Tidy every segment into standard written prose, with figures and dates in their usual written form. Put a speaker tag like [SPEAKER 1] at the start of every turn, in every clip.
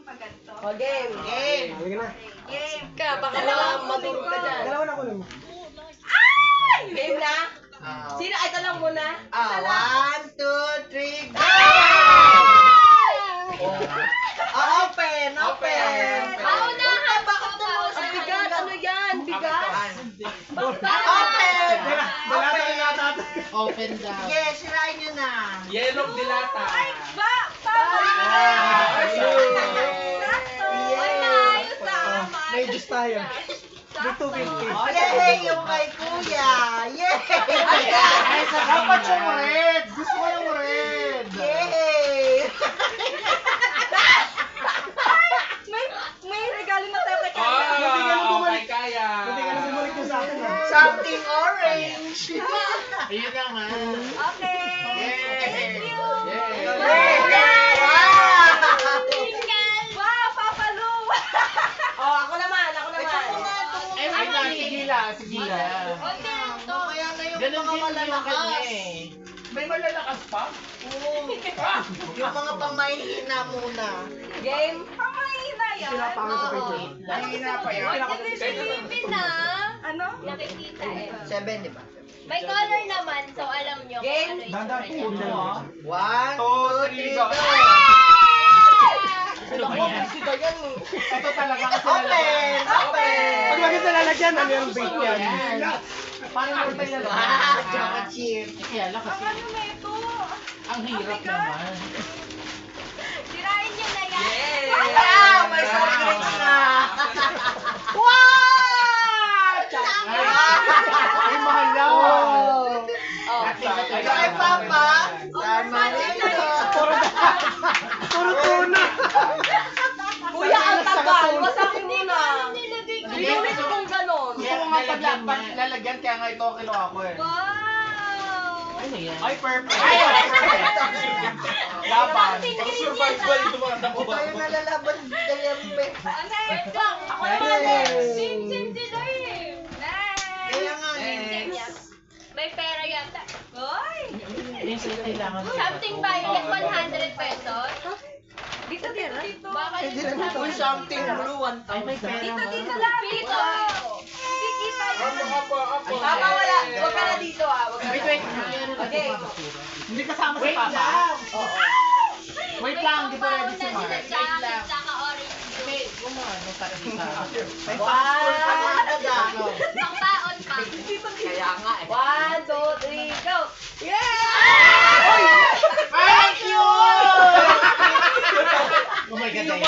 [SPEAKER 1] O, game.
[SPEAKER 2] Game.
[SPEAKER 3] Halika na.
[SPEAKER 1] Game ka, baka madurog ka dyan.
[SPEAKER 3] Dalawa na kunin mo.
[SPEAKER 1] Game na? Sino? Ito lang muna.
[SPEAKER 2] 1, 2, 3, go! Open! Open!
[SPEAKER 1] Paunahan! Bakit naman? Ang bigat! Ano yan? Bigat?
[SPEAKER 2] Open!
[SPEAKER 3] Dala
[SPEAKER 4] Open daw.
[SPEAKER 2] Sige, sirain nyo na.
[SPEAKER 5] Yellow dilata.
[SPEAKER 3] May juice tayo. May 250.
[SPEAKER 2] Yay! Yung kay kuya! Yay!
[SPEAKER 4] Ay, sa dapat yung red. Gusto ko yung red.
[SPEAKER 2] Yay!
[SPEAKER 1] May regalo na tayo kay
[SPEAKER 5] Okay, kaya.
[SPEAKER 3] Hindi ka na bumalik ko sa akin.
[SPEAKER 2] Something orange!
[SPEAKER 4] Ayun na nga.
[SPEAKER 1] Okay. Thank you.
[SPEAKER 2] Yay!
[SPEAKER 1] Wow, Papa Lu. Oh, ako naman.
[SPEAKER 4] Ay, wait lang. Sige lang. Sige lang.
[SPEAKER 2] Kaya na yung
[SPEAKER 4] Ganun
[SPEAKER 2] mga
[SPEAKER 4] din yung
[SPEAKER 2] malalakas.
[SPEAKER 4] kanya eh.
[SPEAKER 5] May malalakas pa?
[SPEAKER 2] Yung mga pamahihina muna.
[SPEAKER 1] Game.
[SPEAKER 3] Pinapangit sa picture.
[SPEAKER 5] Mahina pa yan.
[SPEAKER 1] Ano?
[SPEAKER 6] Nakikita eh.
[SPEAKER 2] 7, di ba?
[SPEAKER 6] May color naman, so alam nyo kung
[SPEAKER 1] Game?
[SPEAKER 6] ano yung
[SPEAKER 3] Dandan
[SPEAKER 6] itsura
[SPEAKER 3] po
[SPEAKER 6] niya.
[SPEAKER 3] mo.
[SPEAKER 2] 1, 2, 3, go!
[SPEAKER 4] Ano ba yan?
[SPEAKER 5] Ito talaga kasi
[SPEAKER 2] Open! Open!
[SPEAKER 3] Pag lagi sa lalagyan, ano yung bait yan?
[SPEAKER 4] Parang mo tayo na
[SPEAKER 2] Wow! Chocolate chip!
[SPEAKER 4] Kaya lang kasi ang hirap naman.
[SPEAKER 6] Sirain nyo na yan.
[SPEAKER 2] Wow! May soft drinks na! Wow!
[SPEAKER 4] Ay, mahal lang.
[SPEAKER 1] Oh.
[SPEAKER 2] Ito kay Papa! Sama nito!
[SPEAKER 3] Puro tuna.
[SPEAKER 1] Kuya, ang tagal. Wasakin mo na.
[SPEAKER 6] Nilagay ko.
[SPEAKER 1] Hindi mo ito kung ganon.
[SPEAKER 5] Gusto ko nga lalagyan kaya nga ito kinuha ko eh.
[SPEAKER 6] Wow!
[SPEAKER 4] Ano yan?
[SPEAKER 5] Ay, perfect.
[SPEAKER 6] Laban.
[SPEAKER 5] Survive ba ito mga
[SPEAKER 2] Huwag tayo nalalaban sa lempe.
[SPEAKER 6] Next lang. Ako
[SPEAKER 1] Next.
[SPEAKER 6] naman. Sim sila eh.
[SPEAKER 2] Kaya nga eh.
[SPEAKER 6] Sim yan. May pera yata. Hoy!
[SPEAKER 4] Yung sila kailangan.
[SPEAKER 6] Something violet, 100 pesos.
[SPEAKER 1] Dito.
[SPEAKER 6] Bakit?
[SPEAKER 2] Uy, something blue, 1,000.
[SPEAKER 4] Ay, may pera mo.
[SPEAKER 1] Dito lang.
[SPEAKER 6] Dito. Kikita yun.
[SPEAKER 1] Papa, wala. Huwag ka na dito ah. Huwag ka
[SPEAKER 4] Wait,
[SPEAKER 1] na.
[SPEAKER 4] wait. May ano natin
[SPEAKER 1] Okay.
[SPEAKER 4] papasura.
[SPEAKER 5] Hindi kasama si
[SPEAKER 4] Wait
[SPEAKER 5] Papa.
[SPEAKER 4] lang.
[SPEAKER 1] Oo.
[SPEAKER 4] Wait lang, hindi pa ready si
[SPEAKER 6] May
[SPEAKER 4] Mark.
[SPEAKER 6] compound na sila jacket, saka orange
[SPEAKER 4] Hindi,
[SPEAKER 6] juice.
[SPEAKER 4] gumano para sa...
[SPEAKER 1] Wow.
[SPEAKER 6] Pangbaon pa.
[SPEAKER 2] Kaya nga eh.
[SPEAKER 1] 1, 2, 3, go!
[SPEAKER 4] Thank you! Oh my God, Diane.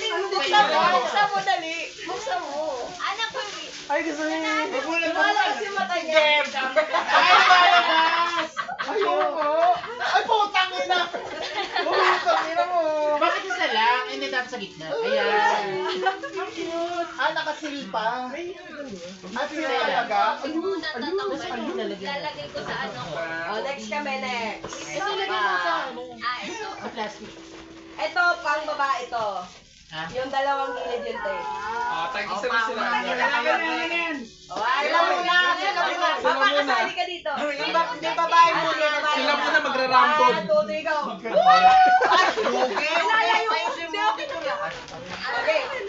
[SPEAKER 4] Ang cute naman!
[SPEAKER 1] Buksan mo, dali. Buksan mo.
[SPEAKER 6] Anak ko eh.
[SPEAKER 3] Ay, gusto niya.
[SPEAKER 1] Wala kasi mata niya.
[SPEAKER 4] Ay, malabas!
[SPEAKER 5] Ayoko. Ay, putang ina. Putang ina mo.
[SPEAKER 4] Bakit isa lang? Hindi dapat sa gitna. Ayan.
[SPEAKER 5] Ah, nakasil pa. Ay, seal
[SPEAKER 4] Stella.
[SPEAKER 5] talaga.
[SPEAKER 6] Lalagay ko sa ano ko.
[SPEAKER 1] Oh, next kami, next.
[SPEAKER 4] Ito lagyan mo sa ano.
[SPEAKER 6] Ito.
[SPEAKER 4] Sa plastic.
[SPEAKER 1] Ito, pang babae to.
[SPEAKER 4] Ha?
[SPEAKER 1] Yung dalawang gilid yun, te.
[SPEAKER 5] Tag-isa na sila.
[SPEAKER 1] Oh, alam mo na. Papa, kasali ka dito.
[SPEAKER 2] Yung babae mo na.
[SPEAKER 5] Sila muna magra-rumble.
[SPEAKER 1] 1, 2, 3, go.
[SPEAKER 2] Lugi!
[SPEAKER 1] Ilayo mo. Okay. 1.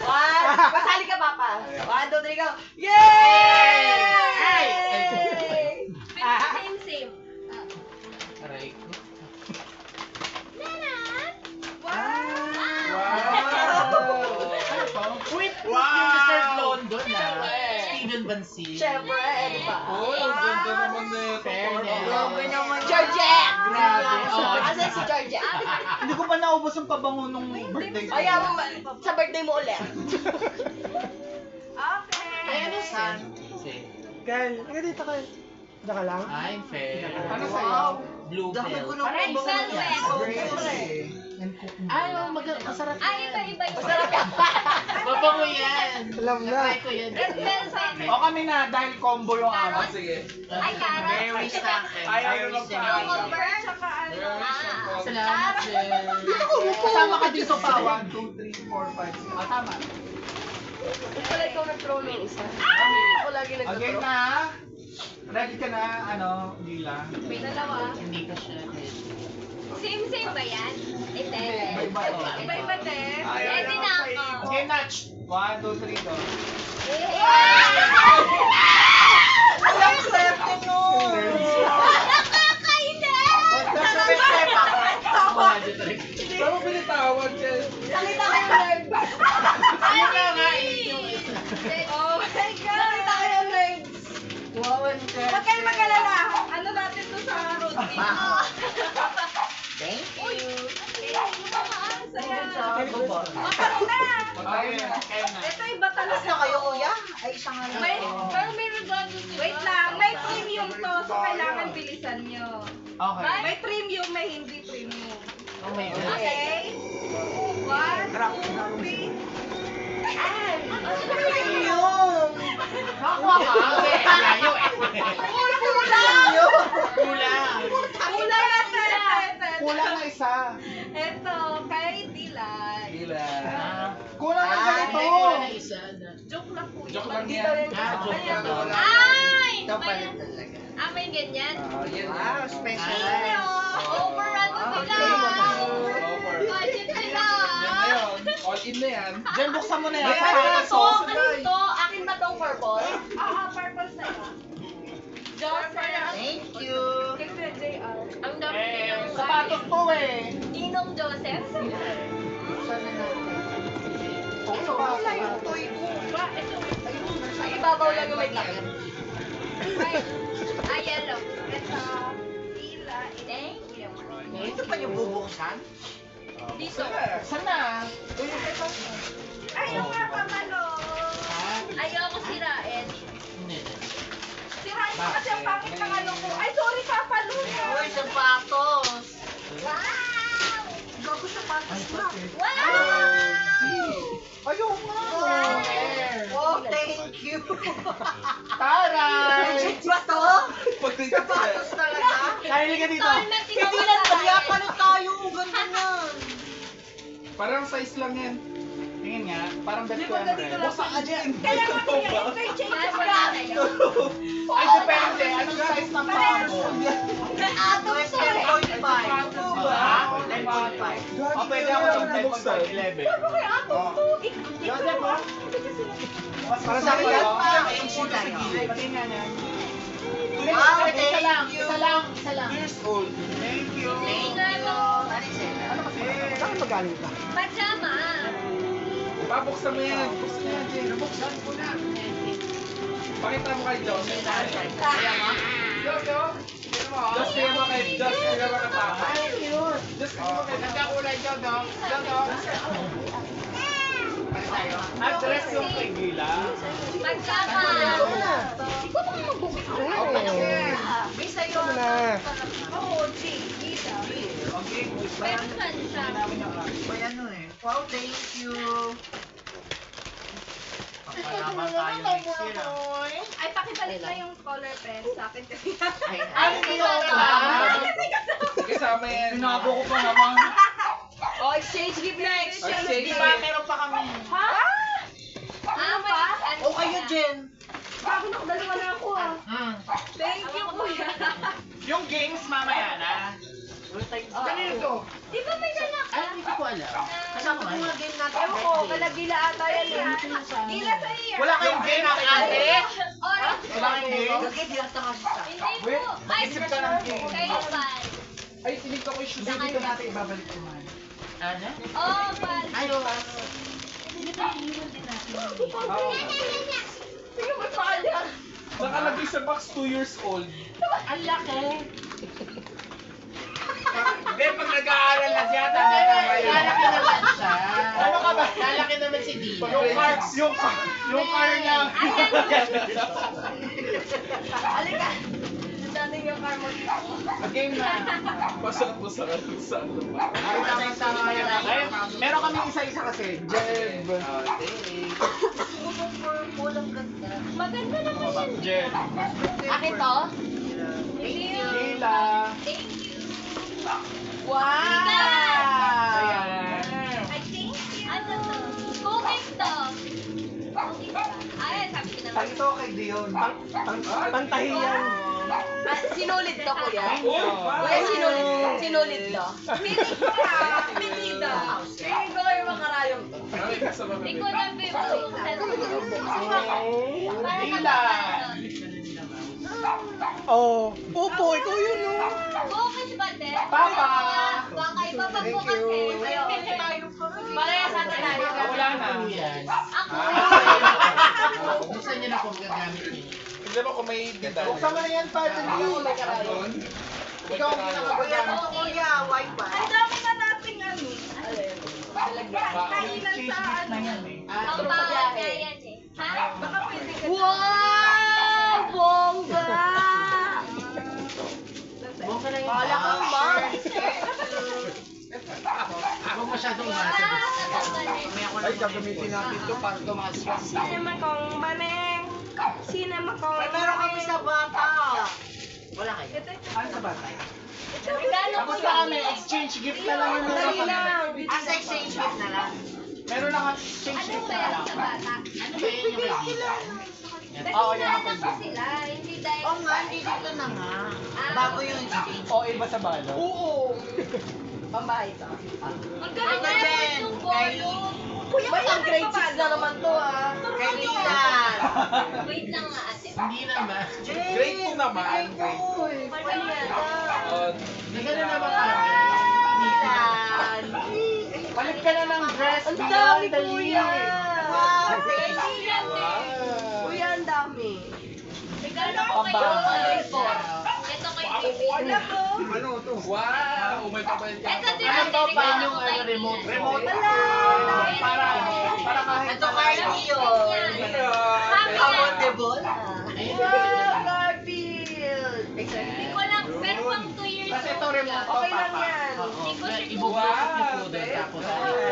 [SPEAKER 1] Kasali ka, Papa. 1, 2, 3, go. Yay!
[SPEAKER 6] Same.
[SPEAKER 4] Aray ko. Wait, Mr. London Steven Bansi.
[SPEAKER 1] Siyempre, ano pa?
[SPEAKER 5] Oh, ang ganda naman na ito.
[SPEAKER 4] Fairness.
[SPEAKER 2] Grabe naman.
[SPEAKER 1] Georgette!
[SPEAKER 4] Grabe. Oh,
[SPEAKER 1] Asan si Georgette?
[SPEAKER 5] Hindi ko pa naubos yung pabango nung birthday ko.
[SPEAKER 1] Ayaw mo, sa birthday mo ulit.
[SPEAKER 4] Ay, ano sen?
[SPEAKER 3] Kyle, hanggang dito kayo. Diyan ka lang.
[SPEAKER 4] I'm fair.
[SPEAKER 5] Ano sa'yo?
[SPEAKER 2] Dami ko
[SPEAKER 4] Bluebell.
[SPEAKER 2] nung
[SPEAKER 6] Red
[SPEAKER 2] velvet.
[SPEAKER 4] Ay, masarap.
[SPEAKER 6] Ay, iba-iba yun.
[SPEAKER 4] Mabango yan.
[SPEAKER 3] Alam na.
[SPEAKER 4] Try ko yan.
[SPEAKER 6] Red velvet.
[SPEAKER 5] O kami na, dahil combo yung ama. Sige.
[SPEAKER 6] Ay, carrot.
[SPEAKER 4] Very stuffed.
[SPEAKER 5] Ayaw
[SPEAKER 4] Very
[SPEAKER 5] mo
[SPEAKER 4] stuffed.
[SPEAKER 6] Cucumber. Ah.
[SPEAKER 4] Salamat, sir.
[SPEAKER 5] Kasama ka dito pa. 1, 2, 3, 4, 5, 6. Tama.
[SPEAKER 1] Pala ikaw nag-throw ng isa. Ako lagi
[SPEAKER 5] Again
[SPEAKER 1] nag-throw.
[SPEAKER 5] na. Ready ka na, Gila?
[SPEAKER 6] May dalawa.
[SPEAKER 4] Hindi ko siya.
[SPEAKER 6] Same ba yan? Hindi.
[SPEAKER 1] Iba-iba, te.
[SPEAKER 6] Ready na ako.
[SPEAKER 5] Okay, Natch. 1, 2, 3, go.
[SPEAKER 2] Ang swerte nun.
[SPEAKER 4] Pero binitawan, Jess.
[SPEAKER 1] Nakita ko yung leg.
[SPEAKER 6] Ayun na nga.
[SPEAKER 1] Oh my God. Nakita ko yung legs.
[SPEAKER 2] Wow, ang swerte.
[SPEAKER 1] Huwag kayong mag-alala. Ano natin to sa routine?
[SPEAKER 2] Thank you.
[SPEAKER 1] Ang saya.
[SPEAKER 2] Baba.
[SPEAKER 1] Makaroon na. Ito iba
[SPEAKER 2] Tapos
[SPEAKER 1] talaga.
[SPEAKER 2] na kayo, kuya? Ay, isang ano.
[SPEAKER 6] Pero may regalo sila.
[SPEAKER 1] Wait lang, may premium to, so kailangan bilisan nyo.
[SPEAKER 5] Okay.
[SPEAKER 1] May premium, may hindi premium.
[SPEAKER 2] Oh my God.
[SPEAKER 1] Okay? 1, 2, 3.
[SPEAKER 2] Premium.
[SPEAKER 5] Nakakuha ka. Layo eh.
[SPEAKER 2] Kulang.
[SPEAKER 1] Kulang na ito.
[SPEAKER 3] Kulang na isa.
[SPEAKER 1] Ito, kay Dylan.
[SPEAKER 3] Kulang na ganito.
[SPEAKER 1] Joke lang po.
[SPEAKER 4] Joke lang
[SPEAKER 1] Dito
[SPEAKER 4] yan.
[SPEAKER 1] rin.
[SPEAKER 5] Joke
[SPEAKER 1] Ayan.
[SPEAKER 5] lang.
[SPEAKER 6] Ay!
[SPEAKER 2] Ito pala talaga.
[SPEAKER 6] May ganyan.
[SPEAKER 2] Wow, special.
[SPEAKER 6] Overrun mo sila. Budget nila.
[SPEAKER 4] All in na yan.
[SPEAKER 5] Jen, buksan mo na yan.
[SPEAKER 1] Ay, ano na to? Ano to? Akin ba tong purple? Purple sa'yo. Joseph.
[SPEAKER 2] Thank you.
[SPEAKER 1] Kay Kuya JR.
[SPEAKER 6] Ang dami nilang
[SPEAKER 5] Sapatos to eh.
[SPEAKER 6] Ninong Joseph.
[SPEAKER 2] Buksan na natin.
[SPEAKER 3] Ito ba?
[SPEAKER 2] Wala yung toy ko.
[SPEAKER 1] Ba, ito. Ay, ibabaw lang yung may takip.
[SPEAKER 6] Ay, yellow.
[SPEAKER 1] Ito. Tila.
[SPEAKER 6] Thank you.
[SPEAKER 2] Ito pa yung bubuksan?
[SPEAKER 6] Dito.
[SPEAKER 5] Saan na?
[SPEAKER 1] Ay, yung nga pamalo.
[SPEAKER 6] Ayoko sirain.
[SPEAKER 1] Sirain mo kasi ang pangit ng ano ko. Ay, sorry, Papa Luna.
[SPEAKER 2] Uy, sapatos.
[SPEAKER 6] Wow!
[SPEAKER 2] Gago sapatos na.
[SPEAKER 6] Wow!
[SPEAKER 3] Ayaw nga.
[SPEAKER 2] Oh, thank you.
[SPEAKER 5] Taray!
[SPEAKER 2] Legit ba to? Sapatos talaga?
[SPEAKER 3] Kaya ka dito.
[SPEAKER 6] Installment din
[SPEAKER 2] Hindi
[SPEAKER 6] ako
[SPEAKER 2] lang
[SPEAKER 6] sa
[SPEAKER 2] kaya
[SPEAKER 6] bayan.
[SPEAKER 2] pala tayo. Ganda yan.
[SPEAKER 4] Parang size lang yan.
[SPEAKER 5] Tingin nga, parang best
[SPEAKER 1] Di
[SPEAKER 5] ko
[SPEAKER 1] ba
[SPEAKER 5] yan,
[SPEAKER 1] ganito
[SPEAKER 5] Ren.
[SPEAKER 1] lang?
[SPEAKER 2] Buksan ka dyan.
[SPEAKER 1] Kaya nga kuya, yung kay Jake
[SPEAKER 6] Mas
[SPEAKER 1] yung
[SPEAKER 6] wala na yun.
[SPEAKER 5] Ay, depende. Anong size ng paa mo?
[SPEAKER 2] Ato, 10.5.
[SPEAKER 5] Ha?
[SPEAKER 2] 10.5.
[SPEAKER 5] O, pwede ako ng 10.11. Joseph, ha?
[SPEAKER 3] Para sa akin yan?
[SPEAKER 5] Patingin nga niya.
[SPEAKER 2] Wow,
[SPEAKER 5] Isa lang,
[SPEAKER 2] thank you.
[SPEAKER 5] isa lang, isa lang.
[SPEAKER 4] Years old.
[SPEAKER 2] Thank you.
[SPEAKER 6] Regalo.
[SPEAKER 5] Ano kasi?
[SPEAKER 3] Saan magaling ka?
[SPEAKER 6] Pajama.
[SPEAKER 4] Babuksan mo yan. Buksan mo yan, Jen. Buksan mo na. Pakita mo kay Joseph. Joseph. Just kaya mo kay Just kaya mo kay Papa. Just kaya mo kay
[SPEAKER 5] Nagkakulay dyan, no? Dyan, no? Address yung kay Gila.
[SPEAKER 6] Pajama.
[SPEAKER 2] May sa'yo.
[SPEAKER 3] Ito na.
[SPEAKER 1] Oo, Jake. Gita.
[SPEAKER 2] Okay,
[SPEAKER 6] Pero saan siya?
[SPEAKER 2] may ano eh. Wow, thank you. Papalaman tayo next year.
[SPEAKER 1] Ay, pakibalik na yung color pen sa akin kasi.
[SPEAKER 2] Ay, hindi ko alam.
[SPEAKER 4] Kasama yan.
[SPEAKER 5] Pinabo ko pa naman.
[SPEAKER 1] Oh, exchange gift na exchange
[SPEAKER 4] Exchange
[SPEAKER 5] Di
[SPEAKER 1] gift.
[SPEAKER 5] ba, meron pa kami.
[SPEAKER 1] Ha?
[SPEAKER 6] Ano pa?
[SPEAKER 2] O kayo, Jen.
[SPEAKER 1] Bago na dalawa na ako ah. Thank you, kuya.
[SPEAKER 5] Yung games mamaya na. Ganito.
[SPEAKER 6] Di ba may dala ka?
[SPEAKER 5] Hindi ko alam.
[SPEAKER 2] Kasama ko mga game natin.
[SPEAKER 1] Ewan ko, kalagila ata yan eh. Gila sa iya.
[SPEAKER 5] Wala kayong game, ate?
[SPEAKER 6] Orange.
[SPEAKER 5] Wala kayong game?
[SPEAKER 2] Lagay yata kasi sa.
[SPEAKER 6] Hindi po. Ay,
[SPEAKER 5] Isip ka ng game.
[SPEAKER 6] kayo Val.
[SPEAKER 4] Ay, sinigta ko yung shoes.
[SPEAKER 5] Hindi dito natin ibabalik naman. Ano?
[SPEAKER 6] Oh, Val.
[SPEAKER 2] Ayaw.
[SPEAKER 1] Sige mo pa kanya.
[SPEAKER 4] Nakalagay sa box 2 years old.
[SPEAKER 1] Ang laki.
[SPEAKER 5] Hindi, pag nag-aaral na siya, lalaki naman siya. Ano ka ba? Lalaki naman si Dina. Yung car niya.
[SPEAKER 1] Halika. Dating yung car mo dito.
[SPEAKER 5] Game na.
[SPEAKER 4] Pasok mo sa saan ba?
[SPEAKER 5] Meron kami isa-isa kasi. Jeb.
[SPEAKER 6] Maganda naman yan.
[SPEAKER 5] Jeb.
[SPEAKER 1] Akin to?
[SPEAKER 6] Hindi yun.
[SPEAKER 5] Gila.
[SPEAKER 6] Thank you.
[SPEAKER 1] Wow!
[SPEAKER 5] Ayan.
[SPEAKER 6] I thank you. Ano to? Cookies to. Cookies ba? Ay, sabi ko naman.
[SPEAKER 3] Ito kay Dion. Pantahiyan.
[SPEAKER 1] Sinulid to, kuya.
[SPEAKER 4] Oh,
[SPEAKER 1] Kuya, sinulid to. Pinida. Feeling ko kayo makarayong to.
[SPEAKER 4] Marami ka sa mga
[SPEAKER 6] Hindi ko na
[SPEAKER 3] Oh, opo, ikaw yun, no?
[SPEAKER 6] Focus ba, te?
[SPEAKER 5] Papa!
[SPEAKER 6] Baka iba pa po kasi.
[SPEAKER 1] Parehas sa tayo.
[SPEAKER 5] Wala na. Yan.
[SPEAKER 6] Ako.
[SPEAKER 5] Gusto niyo na kung gagamit niyo.
[SPEAKER 4] Hindi mo kung may bidal.
[SPEAKER 5] Buksan mo na yan, Patrick.
[SPEAKER 4] Doon.
[SPEAKER 5] Ikaw ang pinakagagamit.
[SPEAKER 2] Kuya, wifi.
[SPEAKER 1] Ang dami na nating ano. Kainan sa ano.
[SPEAKER 6] Ang bawat na yan eh. Ha?
[SPEAKER 1] Baka pwede ka.
[SPEAKER 2] Wow! Bongga!
[SPEAKER 5] Buka na yung
[SPEAKER 2] Wala kang box.
[SPEAKER 5] Huwag masyadong umasa. Mamaya ko
[SPEAKER 3] Ay, gagamitin natin to para tumakas pa.
[SPEAKER 1] Sinema kong maneng. Sinema kong
[SPEAKER 2] May meron kami sa bata. Wala kayo.
[SPEAKER 5] Ano sa batay?
[SPEAKER 6] Regalo ko
[SPEAKER 5] Tapos na kami, exchange gift na lang yung
[SPEAKER 1] Dali lang.
[SPEAKER 2] Asa exchange gift na lang.
[SPEAKER 5] Meron lang exchange
[SPEAKER 6] Ano
[SPEAKER 5] gift
[SPEAKER 6] ba
[SPEAKER 5] na
[SPEAKER 6] yan
[SPEAKER 5] lang.
[SPEAKER 6] sa bata?
[SPEAKER 5] Ano ba yun yung kaibigan?
[SPEAKER 6] Oo, yan ako pa sila. Hindi dahil...
[SPEAKER 2] Oo nga, hindi dito na nga. Bago yung exchange.
[SPEAKER 5] O iba sa balo?
[SPEAKER 2] Oo.
[SPEAKER 1] Pambahay to.
[SPEAKER 6] Magkano
[SPEAKER 2] Jen,
[SPEAKER 6] na yung bolo?
[SPEAKER 1] Kuya, ang grade 6 na naman to, ah.
[SPEAKER 2] Kay Lilan.
[SPEAKER 6] Wait lang nga ate.
[SPEAKER 5] Hindi naman.
[SPEAKER 4] Grade 2 naman.
[SPEAKER 6] Ano yan?
[SPEAKER 5] Nagano naman kami.
[SPEAKER 2] Lilan.
[SPEAKER 5] Balik ka na ng dress.
[SPEAKER 1] Ang dami,
[SPEAKER 5] Beyond the
[SPEAKER 1] kuya.
[SPEAKER 5] year.
[SPEAKER 2] Wow, thank
[SPEAKER 6] Hindi
[SPEAKER 2] you.
[SPEAKER 6] yan eh.
[SPEAKER 1] Kuya, ang dami.
[SPEAKER 6] Regalo ko kay
[SPEAKER 5] Pambahay.
[SPEAKER 6] Ito kay baby.
[SPEAKER 4] Ano to? Wow! May pabayad ka.
[SPEAKER 6] Ito din
[SPEAKER 5] Ano
[SPEAKER 6] ang
[SPEAKER 5] to pa
[SPEAKER 6] regalo
[SPEAKER 5] yung
[SPEAKER 6] ko kay
[SPEAKER 5] ano, remote?
[SPEAKER 6] baby.
[SPEAKER 5] Remote?
[SPEAKER 6] Wala.
[SPEAKER 5] Para kahit
[SPEAKER 2] Ito Cardi yun. Affordable.
[SPEAKER 1] Wow, Garfield.
[SPEAKER 6] Hindi ko lang, pero pang 2 years
[SPEAKER 5] Kasi ito
[SPEAKER 6] old
[SPEAKER 5] remote to,
[SPEAKER 1] Okay lang
[SPEAKER 5] papa.
[SPEAKER 1] yan.
[SPEAKER 5] Oo.
[SPEAKER 6] Hindi ko siya
[SPEAKER 5] Ibubukas niyo po doon. Tapos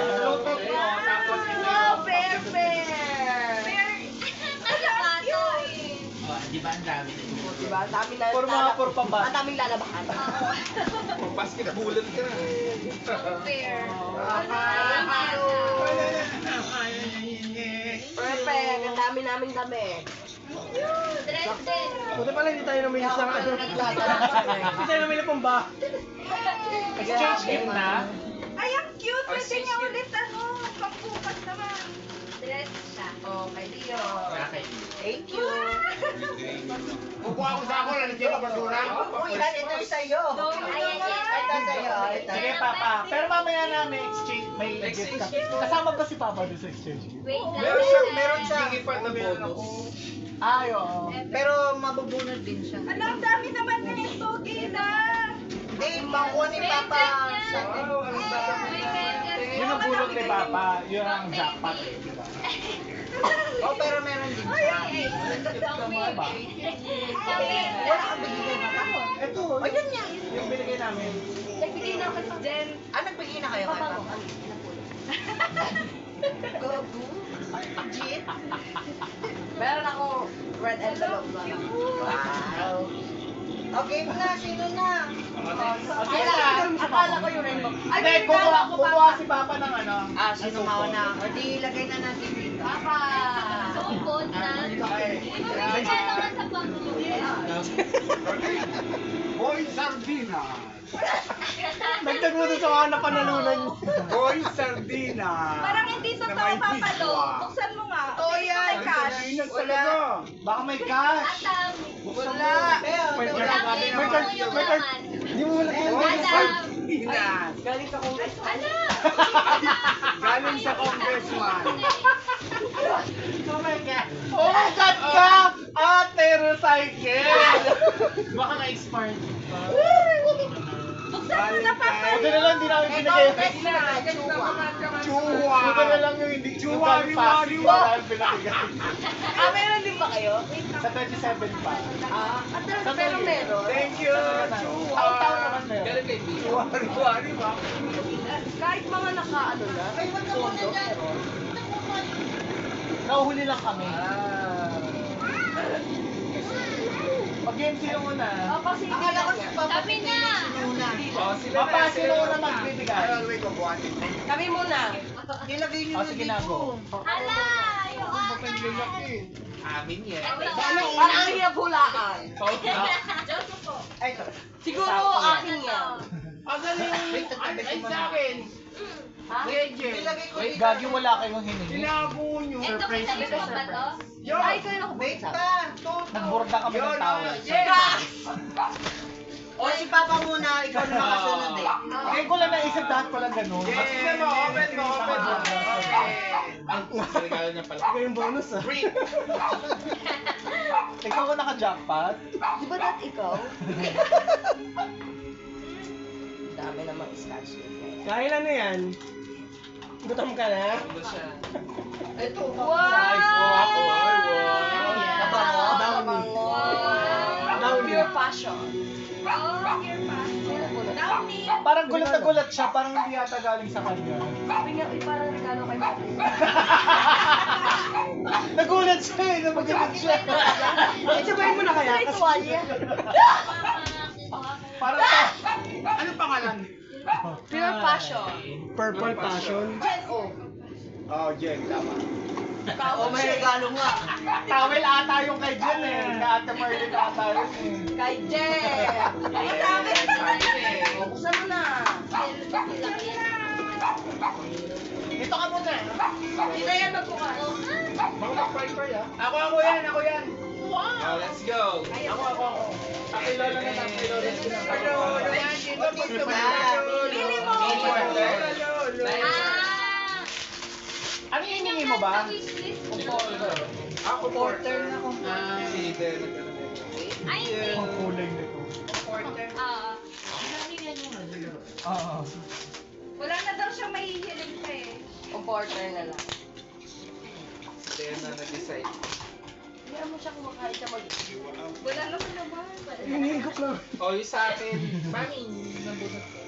[SPEAKER 5] Bluetooth mo. Tapos
[SPEAKER 1] Wow, fair, fair.
[SPEAKER 6] Ano ba ito eh?
[SPEAKER 5] Di ba ang dami na yun?
[SPEAKER 1] Diba? Ang dami na.
[SPEAKER 3] For mga for pamba.
[SPEAKER 1] Ang daming lalabakan.
[SPEAKER 4] Basketballan ka na.
[SPEAKER 6] Fair.
[SPEAKER 1] Perfect. Ang dami naming damit.
[SPEAKER 6] Dress din.
[SPEAKER 3] Buti pala hindi tayo namili sa ano. Hindi tayo namili pang ba.
[SPEAKER 5] Exchange gift na?
[SPEAKER 1] Ay, ang cute. Pwede niya ulit ano. Pagbukas naman.
[SPEAKER 6] Dress siya.
[SPEAKER 1] Okay, Leo.
[SPEAKER 5] Okay.
[SPEAKER 1] Thank you.
[SPEAKER 5] Kukuha ko sa ako, lalagyan ka basura.
[SPEAKER 2] Uy, ito yung sa'yo.
[SPEAKER 6] Ayan yan.
[SPEAKER 2] Ito sa'yo. Ito.
[SPEAKER 5] Sige, Papa. Pero mamaya na may exchange, may gift ka. Kasama ba si Papa doon sa exchange gift?
[SPEAKER 6] Wait lang.
[SPEAKER 2] Meron siya.
[SPEAKER 4] Hindi pa na bonus.
[SPEAKER 5] Ay, oo.
[SPEAKER 2] Pero mabubunod din siya.
[SPEAKER 1] Ano, ang dami naman ngayon, Togi na.
[SPEAKER 2] Hindi, bangko ni Papa.
[SPEAKER 5] Yun ang bulot ni Papa. Yun ang jackpot. Di ba?
[SPEAKER 2] Oh, pero meron din siya.
[SPEAKER 5] Tama ba?
[SPEAKER 2] Wala kang bigyan na ako.
[SPEAKER 5] Ito.
[SPEAKER 2] Ayun niya.
[SPEAKER 5] Yung binigay namin.
[SPEAKER 1] Nagbigay na ako sa Jen.
[SPEAKER 2] Ah, nagbigay na kayo kay Papa? Gago. Legit?
[SPEAKER 1] Meron ako red envelope na.
[SPEAKER 2] Wow. Okay na, sino na?
[SPEAKER 5] Okay na.
[SPEAKER 1] Akala ko yung rainbow. Ay,
[SPEAKER 5] Hindi,
[SPEAKER 1] may regalo ako,
[SPEAKER 5] kukuha si Papa ng ano.
[SPEAKER 2] Ah, sino mauna? O di, lagay na natin dito.
[SPEAKER 1] Papa.
[SPEAKER 6] Sumpot na. Di ba may regalo ka sa pamilya?
[SPEAKER 7] Boy Sardina!
[SPEAKER 3] Nagtag mo doon sa mga napanalunan.
[SPEAKER 7] Boy Sardina!
[SPEAKER 1] Parang hindi
[SPEAKER 7] Na
[SPEAKER 1] totoo,
[SPEAKER 7] may
[SPEAKER 1] Papa Lo.
[SPEAKER 7] visual.
[SPEAKER 1] Buksan mo nga. Totoo yan, cash.
[SPEAKER 7] Sardinas talaga!
[SPEAKER 5] Baka may cash.
[SPEAKER 6] Atam.
[SPEAKER 1] Wala.
[SPEAKER 3] May
[SPEAKER 6] Atam,
[SPEAKER 3] card.
[SPEAKER 6] eh,
[SPEAKER 3] May card.
[SPEAKER 6] mo yung
[SPEAKER 3] May card.
[SPEAKER 6] laman.
[SPEAKER 3] Hindi mo wala kayo.
[SPEAKER 7] Boy
[SPEAKER 6] Alam.
[SPEAKER 7] Sardinas!
[SPEAKER 3] Galing sa kong.
[SPEAKER 6] Ano?
[SPEAKER 7] Galing sa congressman!
[SPEAKER 5] Oh my God! Oh my God ka! Ate, recycle! Baka na-expired pa.
[SPEAKER 1] Buksan mo na, Papa.
[SPEAKER 5] Buti na lang, hindi namin binigay.
[SPEAKER 7] Chuwa!
[SPEAKER 5] Buti na lang yung hindi yung
[SPEAKER 7] Chuwa,
[SPEAKER 5] galing pa. Hindi
[SPEAKER 7] riwa,
[SPEAKER 5] namin binigay.
[SPEAKER 1] Ah, meron din ba kayo?
[SPEAKER 5] Sa 27 pa.
[SPEAKER 1] Sa pero meron.
[SPEAKER 7] Thank you!
[SPEAKER 5] Taon-taon naman meron.
[SPEAKER 4] Galing kay B.
[SPEAKER 7] Chuwa-riwa-ri ba?
[SPEAKER 1] Kahit mga naka-ano na. Pondo, meron.
[SPEAKER 5] Nauhuli lang kami. Pag-game sino muna?
[SPEAKER 1] Kasi
[SPEAKER 2] Akala ko si Papa
[SPEAKER 6] Kami na.
[SPEAKER 2] Sinuna.
[SPEAKER 4] Oh, sila
[SPEAKER 5] Papa,
[SPEAKER 4] na,
[SPEAKER 5] sino
[SPEAKER 4] sila
[SPEAKER 5] una
[SPEAKER 4] na.
[SPEAKER 5] magbibigay?
[SPEAKER 2] Ano,
[SPEAKER 1] Kami muna.
[SPEAKER 2] Nilagay niyo
[SPEAKER 5] Oh,
[SPEAKER 2] na
[SPEAKER 5] sige
[SPEAKER 2] dito.
[SPEAKER 5] na, go.
[SPEAKER 6] Hala! tayo,
[SPEAKER 4] Amin yan.
[SPEAKER 1] Parang hirap hulaan.
[SPEAKER 2] Ay, ito.
[SPEAKER 1] Siguro akin yan.
[SPEAKER 5] Asan yung... Ay, sa akin.
[SPEAKER 1] Ha?
[SPEAKER 5] Legend.
[SPEAKER 2] Nilagay ko
[SPEAKER 3] Wait,
[SPEAKER 2] dito.
[SPEAKER 3] Gagi, wala kayong hiningi.
[SPEAKER 5] Tinago nyo.
[SPEAKER 6] Ito ko sa'yo pa ba to?
[SPEAKER 1] Ay, ikaw yung
[SPEAKER 2] Wait
[SPEAKER 1] nakabuksa.
[SPEAKER 2] ka. Toto.
[SPEAKER 3] Nagborda kami ng towel.
[SPEAKER 2] O si Papa muna, ikaw na makasunod eh.
[SPEAKER 3] Ngayon ko lang naisip lahat ko lang ganun.
[SPEAKER 5] Open mo, open mo, open mo.
[SPEAKER 4] Ang regalo niya pala.
[SPEAKER 3] Ikaw yung bonus ah. Ikaw ko naka-jackpot.
[SPEAKER 1] Di ba dat ikaw? Dami namang scratch na yan.
[SPEAKER 3] Kaya ano yan? Gutom ka na?
[SPEAKER 4] Ano siya?
[SPEAKER 2] Ito.
[SPEAKER 3] Nice.
[SPEAKER 4] Oh, ako. Ay, wow.
[SPEAKER 2] Abango.
[SPEAKER 1] Abango.
[SPEAKER 3] Downy.
[SPEAKER 1] Pure passion.
[SPEAKER 6] Oh, your passion. Downy.
[SPEAKER 3] Parang gulat na gulat siya, parang hindi yata galing sa kanya.
[SPEAKER 1] Sabi niya, uy, parang regalo kay Mami.
[SPEAKER 3] Nagulat siya eh, namagalit siya. Sabayin mo na kaya?
[SPEAKER 1] Ay, tuwalya.
[SPEAKER 3] Parang
[SPEAKER 5] Ano pangalan?
[SPEAKER 1] Pure passion.
[SPEAKER 3] purple passion.
[SPEAKER 1] Jen, oh.
[SPEAKER 7] Oh, Jen, tama.
[SPEAKER 2] O may regalo nga.
[SPEAKER 3] Towel ata yung kay Jen eh. Kay Ate Marlene ata yun eh.
[SPEAKER 1] Kay Jen. Ay, dami. Oh, buksan mo na.
[SPEAKER 3] Dito ka muna eh.
[SPEAKER 1] Kita yan magbukas.
[SPEAKER 3] Mga mag-fry ah.
[SPEAKER 5] Ako yan, ako yan.
[SPEAKER 4] Oh, let's go.
[SPEAKER 3] Ako. Ako lola na lang, kay lola na.
[SPEAKER 5] Ano yan? Dito po
[SPEAKER 1] Bili mo.
[SPEAKER 3] Ano yung hiningi mo ba?
[SPEAKER 4] Ako,
[SPEAKER 1] Porter na kung
[SPEAKER 4] Si Den.
[SPEAKER 6] Ay, hindi.
[SPEAKER 3] Ang kulay nito.
[SPEAKER 6] Ah.
[SPEAKER 3] Oo.
[SPEAKER 6] Wala na daw siya mahihiling pa eh.
[SPEAKER 1] porter na lang.
[SPEAKER 4] Si Den na nag-decide.
[SPEAKER 1] Hindi mo siya kumakain siya mag...
[SPEAKER 6] Wala naman.
[SPEAKER 3] Hinihigop lang.
[SPEAKER 4] Oh, yung sa akin. Mami, nabunot ko.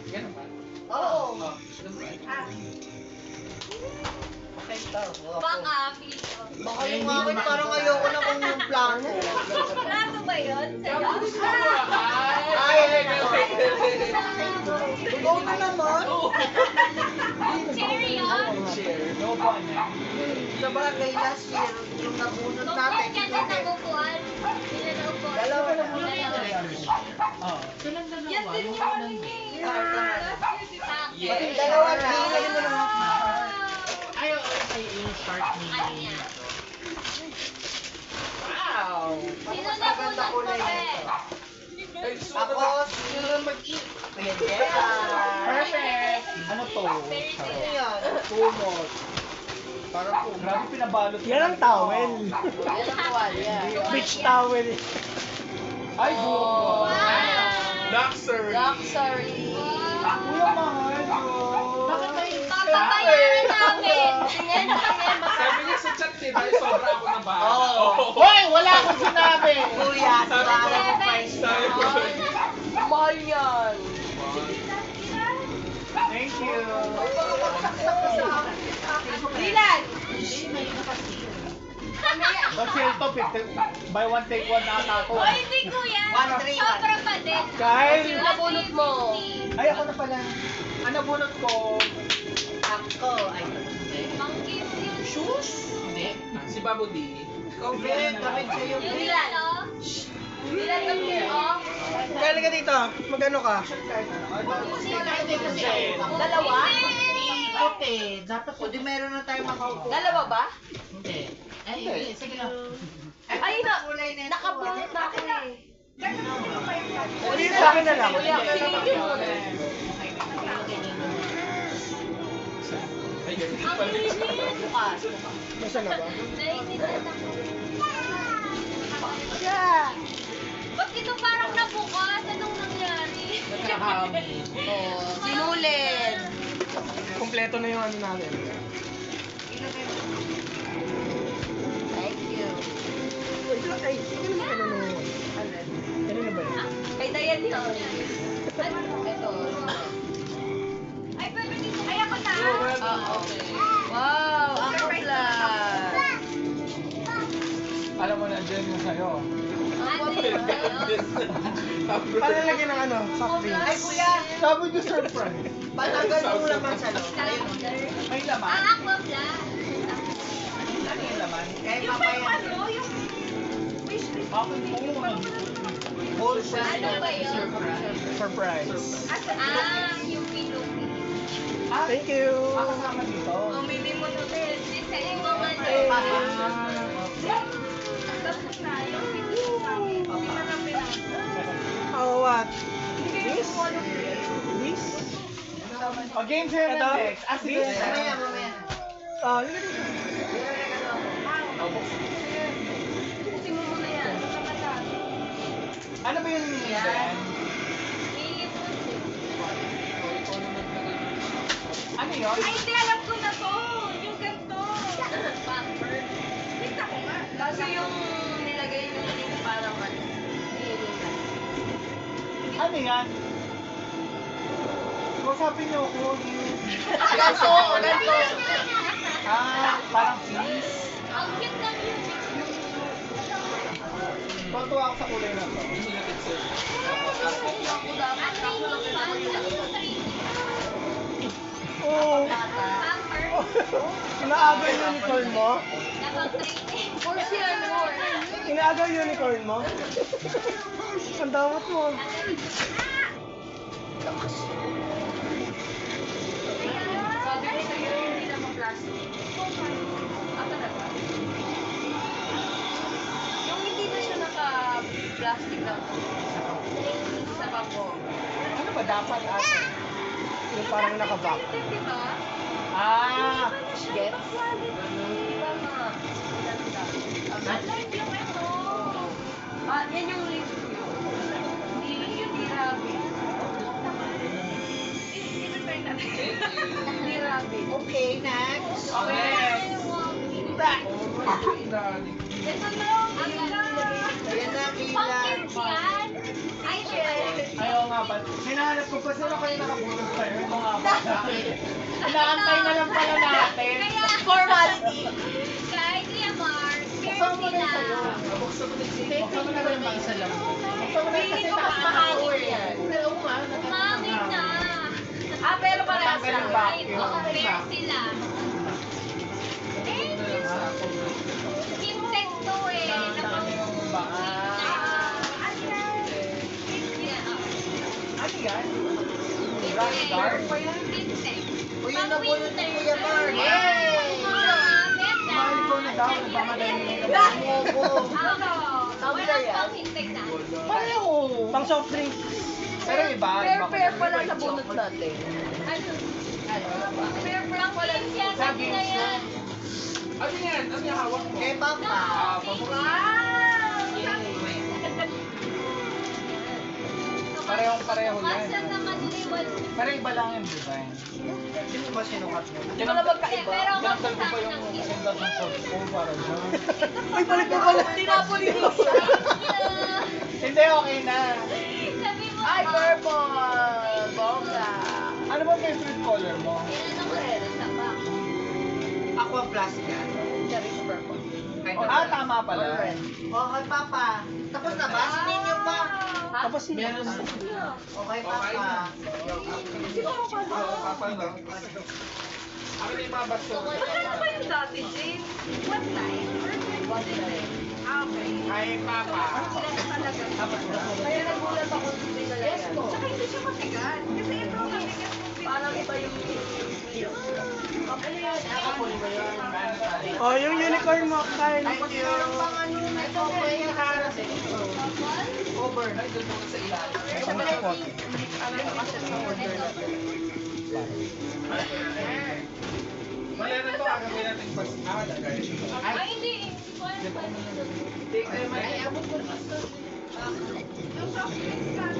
[SPEAKER 4] Ganun ba?
[SPEAKER 1] Oo.
[SPEAKER 4] Oh,
[SPEAKER 6] Baka, feeling ko.
[SPEAKER 2] Baka yung akin parang ayoko na kung yung plano.
[SPEAKER 6] Plato ba yun? Sa'yo?
[SPEAKER 2] Ay, ikaw na naman.
[SPEAKER 6] Cherry yun?
[SPEAKER 4] Share.
[SPEAKER 3] No fun.
[SPEAKER 2] Sa bagay last year, yung nabunod natin.
[SPEAKER 6] Kung yan ang nagupuan. Pinanaupuan.
[SPEAKER 2] Dalawa lang.
[SPEAKER 3] Oo.
[SPEAKER 6] Yan din yung ano niya eh.
[SPEAKER 4] Yes.
[SPEAKER 2] Dalawa na. Ilagay mo na.
[SPEAKER 5] Ay, yung short niya.
[SPEAKER 6] Ano yan?
[SPEAKER 2] Wow.
[SPEAKER 6] Sino na po ng kape?
[SPEAKER 2] Ako, si...
[SPEAKER 5] Perfect!
[SPEAKER 3] Ano to?
[SPEAKER 2] Ano yan?
[SPEAKER 3] Tumot. Parang tumot. Grabe pinabalot. Yan ang towel.
[SPEAKER 1] Yan ang tuwalya.
[SPEAKER 3] Beach towel. Ay, buong.
[SPEAKER 4] Luxury.
[SPEAKER 1] Luxury.
[SPEAKER 3] Kuya, mahal ko.
[SPEAKER 5] Bakit kayo?
[SPEAKER 6] Papabayaran namin.
[SPEAKER 1] Tingin.
[SPEAKER 4] Sabi niya sa chat eh, dahil sobra ako na ba?
[SPEAKER 2] Oo.
[SPEAKER 5] Hoy! Wala akong sinabi!
[SPEAKER 2] Kuya, sa akin ko price.
[SPEAKER 4] Sabi ko.
[SPEAKER 1] Mahal yan.
[SPEAKER 3] Thank you.
[SPEAKER 1] Dylan!
[SPEAKER 3] Mag-sale to, 50. Buy one, take one ata to.
[SPEAKER 6] O hindi kuya.
[SPEAKER 2] 1-3.
[SPEAKER 6] Sobra pa din.
[SPEAKER 3] Kyle!
[SPEAKER 1] Sino nabunot mo?
[SPEAKER 3] Ay, ako na pala. Ano bunot ko?
[SPEAKER 2] Ako, ay.
[SPEAKER 6] Mang cute yung
[SPEAKER 1] Shoes?
[SPEAKER 4] Si Babu D.
[SPEAKER 2] Covid, damit sa'yo.
[SPEAKER 6] Yung Dylan, oh. Dylan, come here, oh.
[SPEAKER 3] Kaya ka dito. Magano ka?
[SPEAKER 1] Dalawa?
[SPEAKER 5] Okay, dapat
[SPEAKER 2] O di meron na tayo makaupo.
[SPEAKER 1] Dalawa ba?
[SPEAKER 5] Hindi. Ay, hindi. Sige lang.
[SPEAKER 1] Ay,
[SPEAKER 2] Kulay na ito.
[SPEAKER 1] nakabunot na ako eh.
[SPEAKER 3] Hindi, sa akin na lang.
[SPEAKER 1] Kuya, pinigil mo na.
[SPEAKER 4] Ay, ganun
[SPEAKER 6] Ang
[SPEAKER 4] pala.
[SPEAKER 6] linis.
[SPEAKER 1] Bukas.
[SPEAKER 3] Nasaan na ba?
[SPEAKER 6] Naiintindihan ako.
[SPEAKER 1] Yeah.
[SPEAKER 6] Ba't ito parang nabukas? Anong nangyari?
[SPEAKER 5] Nagkakahami.
[SPEAKER 1] Oh, sinulid.
[SPEAKER 3] Kompleto na yung ano namin.
[SPEAKER 1] Thank you.
[SPEAKER 3] Ay, hindi naman ano no. Kanina ba yun?
[SPEAKER 1] Kay Dayan yun. Ito.
[SPEAKER 6] Ay, pwede dito. Ay, ako na.
[SPEAKER 1] Okay. Wow, ako plus.
[SPEAKER 3] Alam mo na, dyan yung sa'yo.
[SPEAKER 6] Ano yun?
[SPEAKER 3] Palalagyan ng ano, soft drinks.
[SPEAKER 2] Ay, kuya.
[SPEAKER 3] Sabi niyo surprise.
[SPEAKER 2] Patagal yung laman sa loob. Ayun.
[SPEAKER 6] Calendar.
[SPEAKER 3] May laman.
[SPEAKER 6] Ah, ako plus.
[SPEAKER 3] Ano yung laman?
[SPEAKER 2] Eh, mamaya. Whole siya.
[SPEAKER 6] Ano ba yun?
[SPEAKER 3] Surprise.
[SPEAKER 6] Yung pillow.
[SPEAKER 3] Thank you.
[SPEAKER 5] Kasama dito.
[SPEAKER 1] Mamili mo na din.
[SPEAKER 6] Design mo man.
[SPEAKER 1] Tapos na, yung pillow namin. Hindi na lang pinasa.
[SPEAKER 3] Oh, what?
[SPEAKER 1] Hindi
[SPEAKER 3] This?
[SPEAKER 1] ko alam eh.
[SPEAKER 3] This?
[SPEAKER 5] O, game sir
[SPEAKER 3] Ito?
[SPEAKER 5] next. Ah, si
[SPEAKER 3] This?
[SPEAKER 5] Bella.
[SPEAKER 2] Mamaya, mamaya.
[SPEAKER 3] Ah, yun na.
[SPEAKER 1] Bukusin mo muna yan.
[SPEAKER 5] Ano ba yung yan? Ano yun?
[SPEAKER 1] Ay, hindi, alam ko na to. Yung ganito.
[SPEAKER 6] Bumper.
[SPEAKER 1] Kita ko nga. Kaso yung nilagay nyo yung parang ano.
[SPEAKER 5] Ano yan? Kausapin niyo ako.
[SPEAKER 2] Ganto, ganto.
[SPEAKER 5] Parang please.
[SPEAKER 6] Ang cute ng music.
[SPEAKER 5] Tuwa ako sa kulay na to.
[SPEAKER 1] Ako dapat. Ako lang
[SPEAKER 3] Oh,
[SPEAKER 6] Bumper.
[SPEAKER 3] inaaga yung unicorn mo?
[SPEAKER 6] Nakang-training.
[SPEAKER 1] Force yan, force.
[SPEAKER 3] Inaaga yung unicorn mo? Ang damot mo.
[SPEAKER 1] Sabi ko sa'yo, hindi naman plastic. Talaga? Yung hindi na siya naka-plastic lang. Sa bako.
[SPEAKER 5] Ano ba dapat ate?
[SPEAKER 3] Yung parang nakaback.
[SPEAKER 1] Di ba?
[SPEAKER 3] Gets?
[SPEAKER 1] Diba nga? Like yung ito. Yan yung link nyo. Hindi rabbit. I-return natin. Hindi rabbit.
[SPEAKER 2] Okay, next.
[SPEAKER 5] Okay.
[SPEAKER 1] Ito na.
[SPEAKER 2] Ayan na, Kayla.
[SPEAKER 6] Pumpkins yan. Ay,
[SPEAKER 5] Ayaw nga ba? Hinahanap ko pa sino kayo nakabulog sa'yo. Ito nga ba? Inaantay na lang pala natin.
[SPEAKER 6] Kaya,
[SPEAKER 1] Formality.
[SPEAKER 6] kay Kuya Mark,
[SPEAKER 5] Buksan mo na yung sa'yo.
[SPEAKER 6] sila.
[SPEAKER 5] Buksan mo na yung isa lang. Buksan mo na
[SPEAKER 1] Feeling
[SPEAKER 5] kasi
[SPEAKER 1] ko mas mahawig yan.
[SPEAKER 6] Mami na.
[SPEAKER 1] Pero parehas
[SPEAKER 5] Natanggal yung
[SPEAKER 1] lang.
[SPEAKER 5] vacuum.
[SPEAKER 6] Oo, fair sila. Thank you. Insect to eh.
[SPEAKER 5] Ano yung baka? Ano yan? Dark?
[SPEAKER 6] Insect.
[SPEAKER 2] O yun na po yung Kuya Mark.
[SPEAKER 5] Mahal ko na daw. Nagmamadali na
[SPEAKER 2] Black Mobo.
[SPEAKER 6] Walang pang insect na.
[SPEAKER 5] Pareho.
[SPEAKER 3] Pang soft drink.
[SPEAKER 5] Pero iba.
[SPEAKER 1] Fair pala sa bunot natin.
[SPEAKER 6] Ano?
[SPEAKER 1] Fair lang pala.
[SPEAKER 6] Pang yan. Sabi na yan.
[SPEAKER 4] Ano yan? Ano yung hawak mo?
[SPEAKER 2] Kay Papa.
[SPEAKER 5] Parehong-pareho yan.
[SPEAKER 6] Basta naman liwan.
[SPEAKER 5] Pero iba lang yung design.
[SPEAKER 2] Sino ba sinukat mo?
[SPEAKER 1] Hindi mo na magkaiba.
[SPEAKER 6] Pero
[SPEAKER 5] Tinanggal ko
[SPEAKER 6] magkasama
[SPEAKER 5] pa yung
[SPEAKER 6] ng isa.
[SPEAKER 5] ganda ng short ko para dyan.
[SPEAKER 3] Ay, balik mo pala.
[SPEAKER 1] Tinapolinis.
[SPEAKER 5] Hindi, okay na.
[SPEAKER 6] Sabi mo
[SPEAKER 1] Ay,
[SPEAKER 6] pa.
[SPEAKER 1] purple. Bongga.
[SPEAKER 5] Ano ba favorite color mo?
[SPEAKER 6] Yan ang red sa back.
[SPEAKER 2] Aqua Plus yan.
[SPEAKER 1] Cherry purple.
[SPEAKER 5] Tama pala.
[SPEAKER 2] O, kay Papa. Tapos na ba? Si Ninyo pa.
[SPEAKER 3] Tapos yun.
[SPEAKER 2] O, kay Papa.
[SPEAKER 4] Papa lang. Ako na yung mga basura.
[SPEAKER 1] Ano ba yung dati, Jane? What time? What time? Okay.
[SPEAKER 5] Ay, Papa.
[SPEAKER 1] Talaga. Kaya nagulat ako sa pinalagyan. Yes po. Tsaka hindi siya matigas. Kasi ito, matigas mo. Parang iba yung ano yan? Nakapul ba yun?
[SPEAKER 3] Oh, yung unicorn mo, Kyle.
[SPEAKER 2] Thank you. Ito po yung harap.
[SPEAKER 4] Over. Ay, doon muna sa ilalim.
[SPEAKER 3] Ang spot.
[SPEAKER 4] Wala na to. Agawin natin pas. Lagay.
[SPEAKER 6] Ay, hindi.
[SPEAKER 4] Take them. Ay,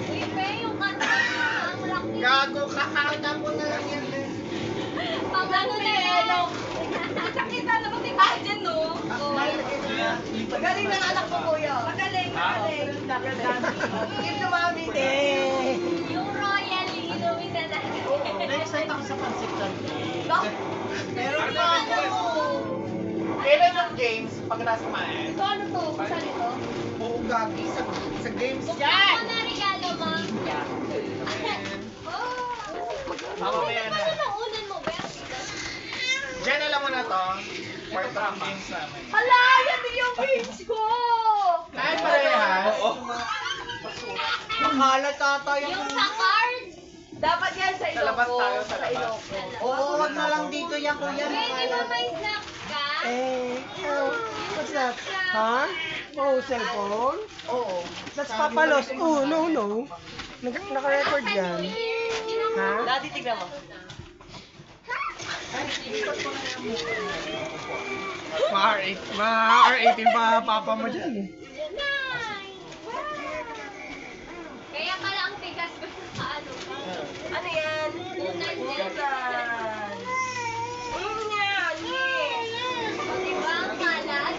[SPEAKER 6] Uy, pe, yung kanta. Ang laki.
[SPEAKER 2] Gago, kakakita mo na lang yan.
[SPEAKER 6] Pang ano na yan.
[SPEAKER 1] Kita na pati imagine, no?
[SPEAKER 2] Magaling ng anak ko, kuya.
[SPEAKER 1] Magaling, magaling.
[SPEAKER 2] Give to mami.
[SPEAKER 6] Yung royal, inumin na natin.
[SPEAKER 2] Na-excite ako sa pansip lang. Meron pa
[SPEAKER 6] Ano?
[SPEAKER 5] Kailan yung games pag nasa maan?
[SPEAKER 1] Ito ano to? Saan ito?
[SPEAKER 2] Oo, gagi. Sa games
[SPEAKER 6] Buksan
[SPEAKER 2] yan.
[SPEAKER 6] mo na regalo, ma.
[SPEAKER 5] Mamaya na.
[SPEAKER 6] Ano naunan mo, Beth?
[SPEAKER 5] Jen, alam mo na to?
[SPEAKER 4] Part of games namin.
[SPEAKER 1] Hala, yan din yung games ko!
[SPEAKER 5] Ay, parehas.
[SPEAKER 4] Oo.
[SPEAKER 2] Makalat tata yung...
[SPEAKER 6] Yung sa card,
[SPEAKER 1] Dapat yan sa
[SPEAKER 4] Sa labas
[SPEAKER 1] Ilocos.
[SPEAKER 4] tayo, sa labas.
[SPEAKER 1] Ilocos.
[SPEAKER 2] Oo, wag na lang dito yan kuya.
[SPEAKER 6] pwede ba may snack ka?
[SPEAKER 3] What's that? Huh? Oh, cellphone?
[SPEAKER 1] Oo.
[SPEAKER 3] That's Papalos. Oh, no. Naka-record yan. Ha?
[SPEAKER 1] Dati tignan mo.
[SPEAKER 3] Ma-R18 pa papa mo dyan eh.
[SPEAKER 6] Kaya pala ang tigas ko sa ano.
[SPEAKER 1] Ano yan?
[SPEAKER 6] Unan yan.
[SPEAKER 1] Unan. Unan.
[SPEAKER 6] O diba ang kalat?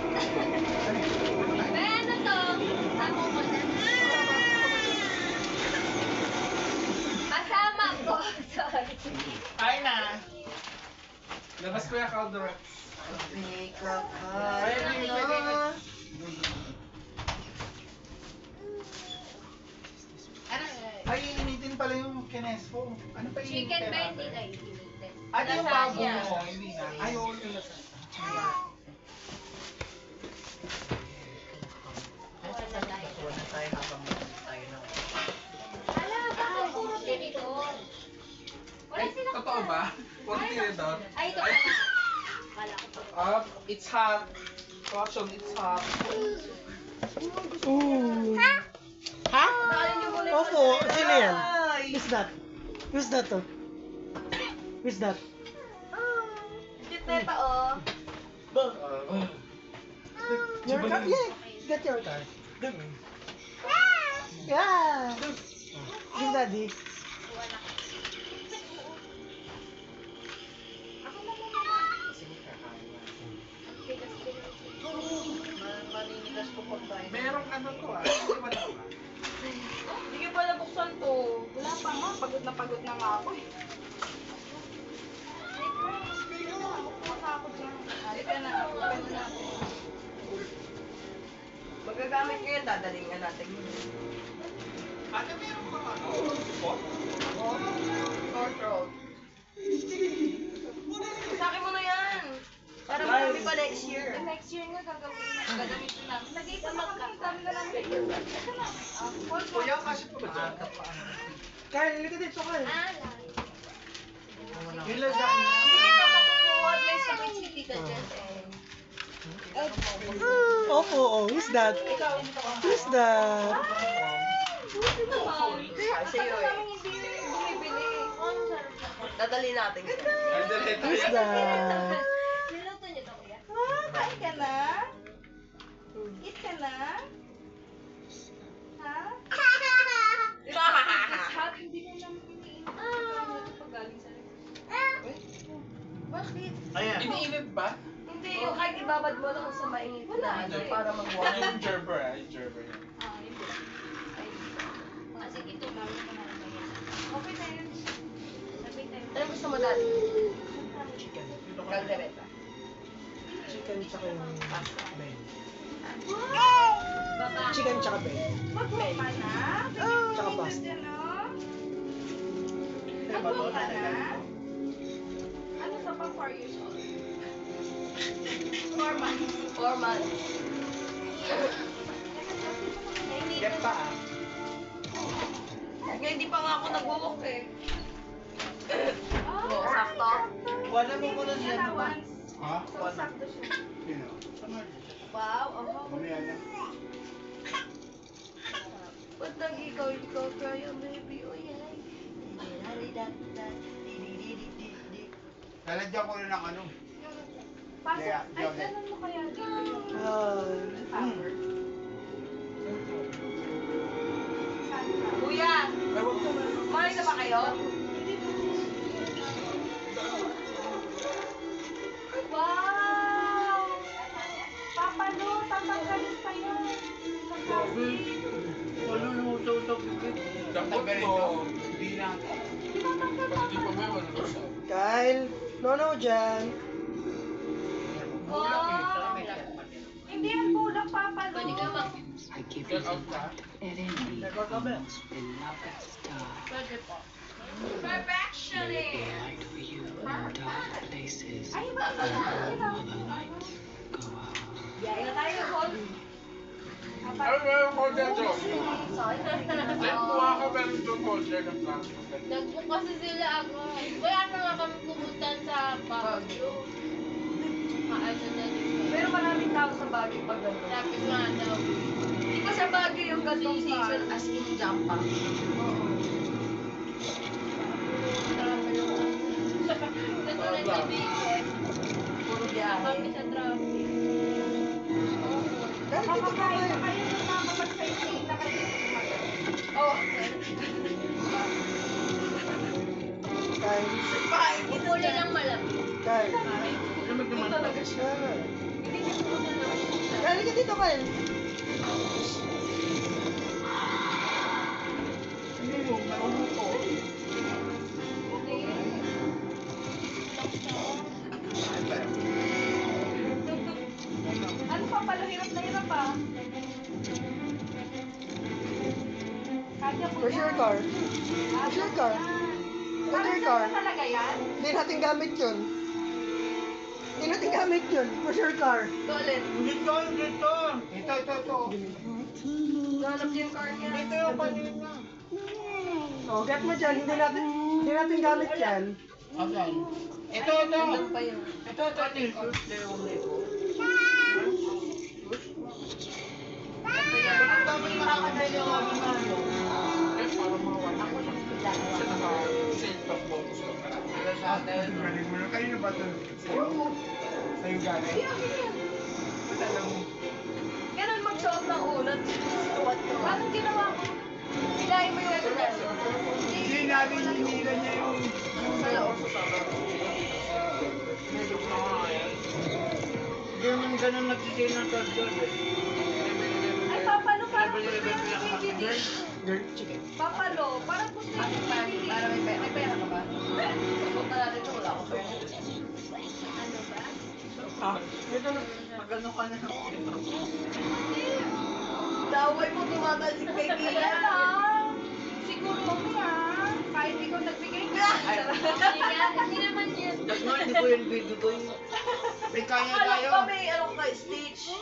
[SPEAKER 6] May ano to? Tamo ko na. Kasama ko. Sorry.
[SPEAKER 5] Ay na.
[SPEAKER 4] Labas ko yung Calderex.
[SPEAKER 5] Ay, initin pala yung kinespo. Ano pa initin?
[SPEAKER 6] Chicken ba hindi na initin?
[SPEAKER 5] Ano yung bago
[SPEAKER 1] Lasagna.
[SPEAKER 5] mo? Hindi na. Ay, oo, yung lasagna.
[SPEAKER 2] Wala tayo habang tayo na.
[SPEAKER 6] Hala, bakit puro tinidor? Wala
[SPEAKER 4] Ay,
[SPEAKER 6] silang
[SPEAKER 4] totoo ba? Huwag tinidor.
[SPEAKER 6] Ay, ito pala. Kala ko pa.
[SPEAKER 4] It's hot. Caution, it's hot.
[SPEAKER 3] Ooh. Ha? Opo, sino yan? Who's that? Who's that to? Who's that?
[SPEAKER 1] Cute neta, oh.
[SPEAKER 3] Your car? Yeah, get your car. Yeah. Give daddy.
[SPEAKER 2] Maninigas ko pag tayo.
[SPEAKER 4] Merong ano to Hindi ba ito?
[SPEAKER 1] Hindi ko pa nabuksan to. Wala pa nga. Pagod na nga ako eh. Buksan na ako dyan. Halika na. Open na natin. Magagamit ko yun. Dadaling nga natin yun.
[SPEAKER 4] Ate, meron ka ano? Spot?
[SPEAKER 1] Sore throat. Sa akin mo na yan. Para marami pa next year.
[SPEAKER 6] Next year nga gagamitin namin. Lagay ka
[SPEAKER 1] Dami na lang kayo.
[SPEAKER 4] Kuya, kasi pa ba dyan?
[SPEAKER 3] Kyle, halika dito, Kyle.
[SPEAKER 5] Yung lasagna.
[SPEAKER 1] Hindi ka makukuha. May sakit si Tita Jess eh.
[SPEAKER 3] Opo, oh, who's that? Who's that?
[SPEAKER 1] Sa'yo eh. Bumibili. Dadali natin.
[SPEAKER 4] Ay, dali
[SPEAKER 3] Who's that?
[SPEAKER 6] Niluto niyo to, kuya?
[SPEAKER 1] Kain ka na? Eat ka na? Ha?
[SPEAKER 6] Hot, hindi mo naman iniinit. Pag galing sa
[SPEAKER 1] Bakit?
[SPEAKER 5] Ayan.
[SPEAKER 4] Iniinit ba?
[SPEAKER 1] Hindi, yung kahit ibabad mo lang sa mainit na ano, para mag-warm.
[SPEAKER 4] Yung gerber yung gerber yan.
[SPEAKER 6] yun. Kasi ito, bago ko na lang yan. Okay na yun. Sabi tayo.
[SPEAKER 1] Ano gusto mo dati?
[SPEAKER 3] Chicken.
[SPEAKER 1] Caldereta.
[SPEAKER 3] Chicken tsaka yung Ben.
[SPEAKER 6] Baka.
[SPEAKER 3] Chicken tsaka Ben.
[SPEAKER 1] Mag-move ka na?
[SPEAKER 3] Tsaka pasta.
[SPEAKER 1] Mag-move ka na? Ano ka pa 4 years old? 4 months. 4 months.
[SPEAKER 5] Get pa ah.
[SPEAKER 1] Ngayon, hindi pa nga ako nag-walk eh. Oo, sakto.
[SPEAKER 2] Wala mo ko na siya.
[SPEAKER 7] Ha?
[SPEAKER 1] So, sakto siya.
[SPEAKER 7] Sino?
[SPEAKER 1] Wow, oh.
[SPEAKER 7] Mamaya na.
[SPEAKER 1] Ba't nag-ikaw cry ang baby? O yan.
[SPEAKER 7] Lalagyan ko rin ng ano.
[SPEAKER 1] Pasok.
[SPEAKER 7] Yeah,
[SPEAKER 1] Ay,
[SPEAKER 7] yeah,
[SPEAKER 1] ganun mo kaya dito yung
[SPEAKER 3] Hi.
[SPEAKER 1] Kuya, kumain na ba kayo? Wow! Papalo, tatanggalin pa yan.
[SPEAKER 2] Maluluto to bibig.
[SPEAKER 4] Dapat mo. Hindi na. Pag di pa may malulusog.
[SPEAKER 3] Kyle, no dyan.
[SPEAKER 1] Wow! Hindi yan bulak, papalo.
[SPEAKER 6] Pwede ka mag...
[SPEAKER 4] Get out ka.
[SPEAKER 1] Pwede po. Perfection eh! Ay, ba? Yaya na tayo, Hol.
[SPEAKER 4] Ano ba yung holder doon? Ay, kuha ka ba yung holder ng plastic?
[SPEAKER 6] Nag-book kasi sila agad. Kaya na nga kami pumunta sa Baguio. Ano na din.
[SPEAKER 1] Pero maraming tao sa Baguio pag gano'n.
[SPEAKER 6] Sabi ko nga daw.
[SPEAKER 1] Di ba sa Baguio yung gantong season as in jump pa?
[SPEAKER 6] Katulad sa Bicol.
[SPEAKER 1] Puro
[SPEAKER 6] Kami
[SPEAKER 1] biyahe.
[SPEAKER 6] sa traffic.
[SPEAKER 3] Dahil dito pa kayo.
[SPEAKER 1] kayo na makapag-sightseeing na kayo. Oh.
[SPEAKER 3] Kyle.
[SPEAKER 6] Huli ng malamig.
[SPEAKER 3] Kyle.
[SPEAKER 4] Lamig naman.
[SPEAKER 1] Talaga siya.
[SPEAKER 3] Kyle.
[SPEAKER 1] Hindi niya po na naman siya.
[SPEAKER 3] Kyle, ka dito, Kyle.
[SPEAKER 4] Hindi mo, nauho ko.
[SPEAKER 1] Ano pa pala, hirap na hirap pa. Kaya po
[SPEAKER 3] Where's your
[SPEAKER 1] yan.
[SPEAKER 3] car? Where's your car? Where's
[SPEAKER 1] Parang
[SPEAKER 3] your car?
[SPEAKER 1] saan talaga yan?
[SPEAKER 3] Hindi natin gamit yun. Hindi natin gamit yun. Where's your car?
[SPEAKER 1] Toilet.
[SPEAKER 7] Dito, dito. Ito.
[SPEAKER 1] Nanap niya yung car niya.
[SPEAKER 7] Dito yung kanina.
[SPEAKER 3] Oh, get mo dyan. Hindi natin gamit yan.
[SPEAKER 7] Asan? Ito.
[SPEAKER 1] Doon pa yun.
[SPEAKER 7] Ito. Ang dami makakadali yung mga ginalo.
[SPEAKER 4] Eh, parang mawala ko siya. Kasi naka-sale top bonus ko pa.
[SPEAKER 7] Galing mo na. Kanino ba ito? Sa'yo galing?
[SPEAKER 1] Ganun magsuot ng unat. Parang ginawa ko. Pinahin mo yung unat.
[SPEAKER 7] Hindi namin hinila niya yung...
[SPEAKER 1] Sa loob.
[SPEAKER 4] Medyo nakakayan.
[SPEAKER 7] Ganun nagsisay ng tagdol eh.
[SPEAKER 1] Ay, Papalo, parang gusto yung DVD.
[SPEAKER 3] Girl, chicken.
[SPEAKER 1] Papalo, parang gusto yung DVD. Para may pera ka ba? Punta natin ito, wala akong pera.
[SPEAKER 6] Ano ba?
[SPEAKER 3] Ah, ito na.
[SPEAKER 7] Magano ka na.
[SPEAKER 1] Daway mo tumatalsik kay Tia. Siguro kaya. Kahit ikaw nagbigay ka.
[SPEAKER 6] Hindi naman yun.
[SPEAKER 7] Dagno, hindi ko yung video ko yung... May kaya
[SPEAKER 1] Alam
[SPEAKER 7] tayo.
[SPEAKER 1] pa may ano ka, Stitch.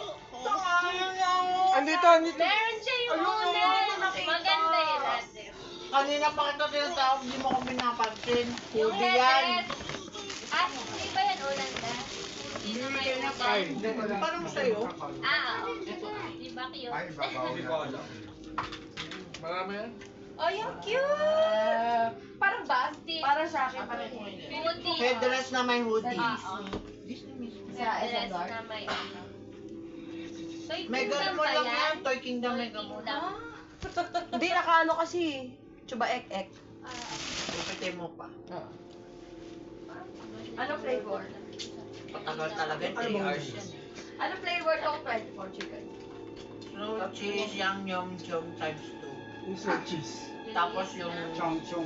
[SPEAKER 3] Andito.
[SPEAKER 6] Meron siya yung unan. Maganda yun ate.
[SPEAKER 7] Kanina pa kita tinatawag, hindi mo ko pinapansin.
[SPEAKER 6] Yung
[SPEAKER 7] Hoodie yan.
[SPEAKER 6] headset. Ah, hindi ba yan ulan ba? Hindi naman yung ulan.
[SPEAKER 7] Paano mo sa'yo?
[SPEAKER 6] Ah, oo. Di ba cute?
[SPEAKER 4] Hindi ko alam. Marami yan?
[SPEAKER 1] Oh, yung cute. Parang ba? Parang sa akin.
[SPEAKER 6] Hoodie.
[SPEAKER 7] Headdress na may hoodie.
[SPEAKER 6] Oo.
[SPEAKER 1] Sa
[SPEAKER 6] Dress
[SPEAKER 1] SMR.
[SPEAKER 6] na may ano. Toy
[SPEAKER 7] Mega
[SPEAKER 6] Kingdom
[SPEAKER 7] mo
[SPEAKER 6] ba
[SPEAKER 7] lang
[SPEAKER 6] yan?
[SPEAKER 7] yan, Toy Kingdom
[SPEAKER 6] Toy
[SPEAKER 7] Mega mo.
[SPEAKER 6] Kingdom.
[SPEAKER 1] Hindi, nakaano kasi. Chuba ek-ek.
[SPEAKER 7] Pupite mo pa.
[SPEAKER 1] Ano flavor?
[SPEAKER 7] Patagal talaga, 3 hours yan.
[SPEAKER 1] Ano flavor tong fried for chicken?
[SPEAKER 7] Snow cheese, yang yum yum times 2.
[SPEAKER 3] Yung sweet cheese.
[SPEAKER 7] Tapos yung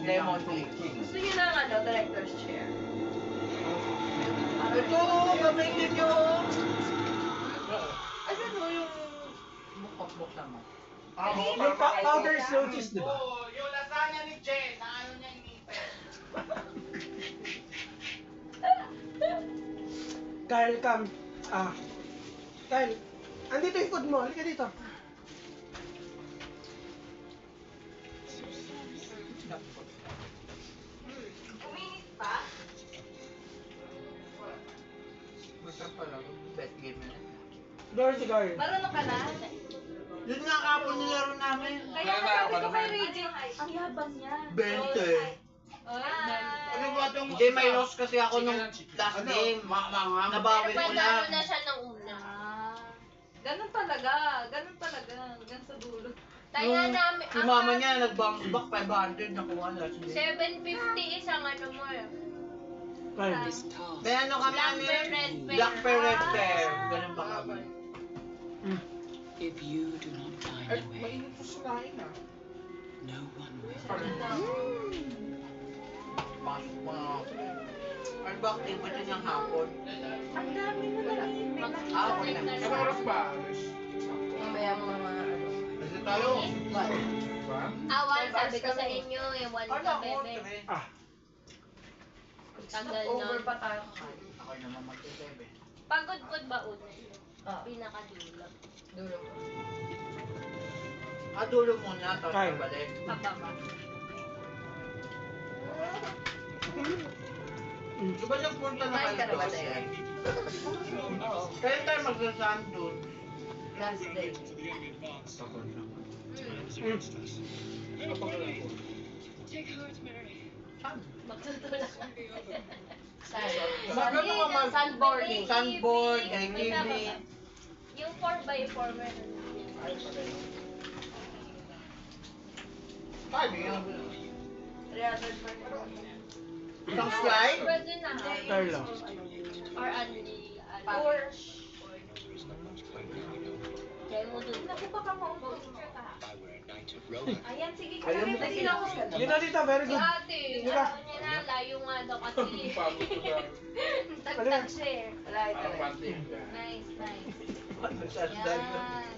[SPEAKER 7] lemon tea.
[SPEAKER 1] Gusto niyo ng ano, director's chair?
[SPEAKER 7] Ito, gamitin nyo. Ayun o yung bukok-buksan mo.
[SPEAKER 3] Yung powder slow cheese, di ba?
[SPEAKER 5] Yung lasagna ni Jen, na ano niya inipin.
[SPEAKER 3] Kyle, come. Kyle, andito yung food mo. Halika dito.
[SPEAKER 1] Uminit pa?
[SPEAKER 7] Masarap pala, best game na.
[SPEAKER 3] Door si Kyle.
[SPEAKER 1] Marunong ka na?
[SPEAKER 7] Yun nga kapon nilaro namin.
[SPEAKER 1] Kaya sabi ko kay Reggie, ang yabang niya.
[SPEAKER 7] 20.
[SPEAKER 5] Ano ba itong...
[SPEAKER 7] Hindi, may loss kasi ako nung last game. Nabawi ko
[SPEAKER 6] Pero
[SPEAKER 7] na.
[SPEAKER 6] na siya ng una.
[SPEAKER 1] Ganun talaga. Ganun talaga. Hanggang sa dulo.
[SPEAKER 6] Kaya namin,
[SPEAKER 7] Si mama niya nag-bounce back 500 nakuha na.
[SPEAKER 6] 750 isang ano mo eh.
[SPEAKER 3] Kyle.
[SPEAKER 7] May ano kami
[SPEAKER 6] Black
[SPEAKER 7] ano
[SPEAKER 6] pear,
[SPEAKER 7] yun?
[SPEAKER 6] red pear.
[SPEAKER 7] Black pear, red pear. Ganun pa kami.
[SPEAKER 8] If you do not find
[SPEAKER 4] Ay,
[SPEAKER 8] a way,
[SPEAKER 4] mainit po sinain ah.
[SPEAKER 8] no one will.
[SPEAKER 7] Pasok pa nga ako. Ano ba activity niyang hapon?
[SPEAKER 1] Ang dami mo na rin.
[SPEAKER 7] Okay na.
[SPEAKER 4] Ano oras ba? Alis.
[SPEAKER 1] Mamaya mo mga ano.
[SPEAKER 7] Kasi tayo.
[SPEAKER 4] Ba?
[SPEAKER 6] Awan, sabi ko sa inyo, eh, one
[SPEAKER 7] Ano
[SPEAKER 6] ka
[SPEAKER 7] ako?
[SPEAKER 6] bebe.
[SPEAKER 3] Ah.
[SPEAKER 6] Tagal
[SPEAKER 1] Over
[SPEAKER 6] nun.
[SPEAKER 1] pa tayo.
[SPEAKER 5] Ako naman mag-7.
[SPEAKER 6] Pagod po ba una?
[SPEAKER 1] Ah,
[SPEAKER 6] Pinakadulo.
[SPEAKER 1] dulo ko.
[SPEAKER 5] Dulo muna, tapos
[SPEAKER 3] Kyle.
[SPEAKER 5] balik.
[SPEAKER 6] Pababa.
[SPEAKER 5] Di ba nagpunta na
[SPEAKER 1] Kumain ka na ba,
[SPEAKER 5] doon?
[SPEAKER 1] Dayan?
[SPEAKER 5] Kaya tayo magsasaan doon.
[SPEAKER 1] Last day.
[SPEAKER 6] Magtutulak.
[SPEAKER 5] Bakit mga
[SPEAKER 1] Sandboarding.
[SPEAKER 5] Sandboard, ATV.
[SPEAKER 6] Yung 4x4 meron.
[SPEAKER 5] Paano yun?
[SPEAKER 1] 300 per
[SPEAKER 5] Isang slide?
[SPEAKER 6] Pwede na.
[SPEAKER 3] Carlo.
[SPEAKER 6] Or only.
[SPEAKER 1] Or,
[SPEAKER 6] Kaya mo dun.
[SPEAKER 1] naku baka maupo. Ayan, sige ka
[SPEAKER 5] Ayaw
[SPEAKER 1] lang.
[SPEAKER 5] mo kasi.
[SPEAKER 1] Nagsinakos ka na.
[SPEAKER 3] Dito, dito, very
[SPEAKER 6] Si
[SPEAKER 3] good.
[SPEAKER 6] ate,
[SPEAKER 3] Diba?
[SPEAKER 6] sabi niya na, layo nga daw kasi.
[SPEAKER 4] Pagod ko lang.
[SPEAKER 6] Tag-tag siya eh.
[SPEAKER 1] Right,
[SPEAKER 4] Parang
[SPEAKER 1] right.
[SPEAKER 4] panty.
[SPEAKER 6] Nice, nice.
[SPEAKER 5] Magsasdan doon.
[SPEAKER 6] Yan.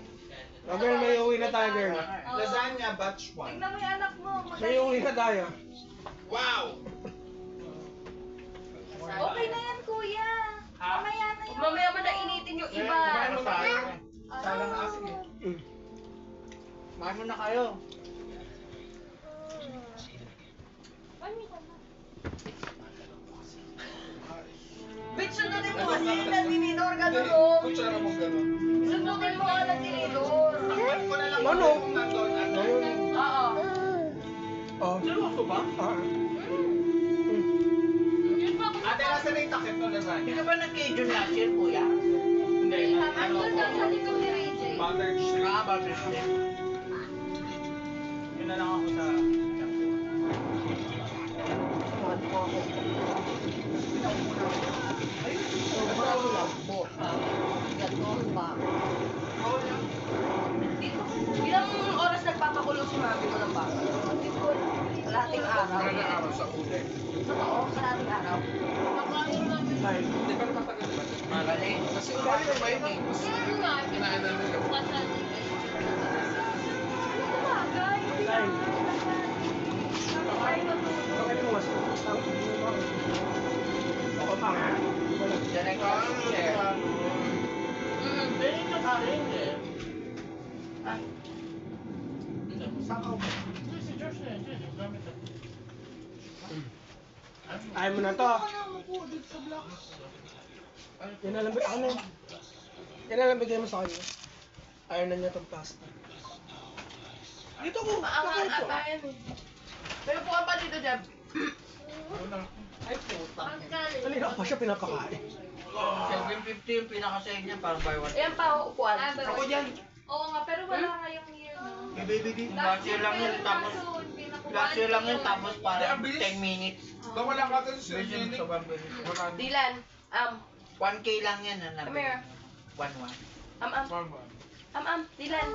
[SPEAKER 3] Oh, girl, may uwi na tayo, girl.
[SPEAKER 6] Oo.
[SPEAKER 5] Lasagna batch 1.
[SPEAKER 1] Tignan mo yung anak mo.
[SPEAKER 3] May uwi na tayo.
[SPEAKER 5] Wow!
[SPEAKER 1] Okay na yan, kuya. Mamaya na yun. Mamaya mo na initin yung iba.
[SPEAKER 5] Kumain mo na kayo.
[SPEAKER 1] Salang asin eh.
[SPEAKER 5] Kumain mo na kayo.
[SPEAKER 1] Bitch, sundutin mo kasi yung tinidor ka doon. Oh.
[SPEAKER 4] Kutsara mo gano'n.
[SPEAKER 1] Sundutin mo ka ng tinidor.
[SPEAKER 3] Ano?
[SPEAKER 1] Oo.
[SPEAKER 3] Oh.
[SPEAKER 5] Seryoso ba?
[SPEAKER 3] Ah.
[SPEAKER 4] Ate, nasa na yung takip ng lasagna?
[SPEAKER 5] Hindi ka ba nag-cajun last year, kuya?
[SPEAKER 4] Hindi.
[SPEAKER 6] Andun daw sa likod ni Ray J.
[SPEAKER 4] Butter chicken.
[SPEAKER 5] Battery shrimp.
[SPEAKER 4] Yun na lang ako sa...
[SPEAKER 1] Ilang oras nagpapakulong si mami mo ng bata? Kalahating araw.
[SPEAKER 4] Talaga araw sa uli.
[SPEAKER 1] Totoo, kalahating araw.
[SPEAKER 3] Bye.
[SPEAKER 4] Hindi pa napatagal ba?
[SPEAKER 5] Magaling.
[SPEAKER 4] Kasi umaga ba yun eh? Mas
[SPEAKER 6] Ano nga,
[SPEAKER 4] kinainan nila.
[SPEAKER 6] bukas na din.
[SPEAKER 1] Ano bagay? Hindi
[SPEAKER 3] Bye.
[SPEAKER 1] Ay, matulog.
[SPEAKER 3] Okay mo, mas. Ako pa.
[SPEAKER 5] Diyan ay share. Hindi na kain eh. Sakaw. Si Josh na yun. Gamit na.
[SPEAKER 3] Ayaw mo na to. Yan na lang, ano? Yan na lang bigay mo sa kanya. Ayaw na niya tong pasta. Dito ko.
[SPEAKER 1] Maangal
[SPEAKER 3] Dito.
[SPEAKER 1] ata yan eh. Pero buka pa dito, Jeb.
[SPEAKER 5] Ay, puta.
[SPEAKER 6] Pagkali.
[SPEAKER 3] Kanina ko pa siya pinapakain.
[SPEAKER 5] 750 yung pinakasaya niya, parang buy one.
[SPEAKER 1] Ayan pa, upuan.
[SPEAKER 6] Ako dyan. Oo nga, pero wala ngayong year no.
[SPEAKER 5] May baby din. Last year lang yun, tapos... Last year lang yun, tapos
[SPEAKER 4] Hindi,
[SPEAKER 5] parang
[SPEAKER 4] ang bilis.
[SPEAKER 5] 10 minutes.
[SPEAKER 4] Wala ka doon sa
[SPEAKER 5] Vision
[SPEAKER 4] clinic.
[SPEAKER 5] sa Bamboo.
[SPEAKER 4] Wala.
[SPEAKER 1] Dylan,
[SPEAKER 5] 1K lang yan,
[SPEAKER 1] come here.
[SPEAKER 5] 1-1.
[SPEAKER 1] Dylan.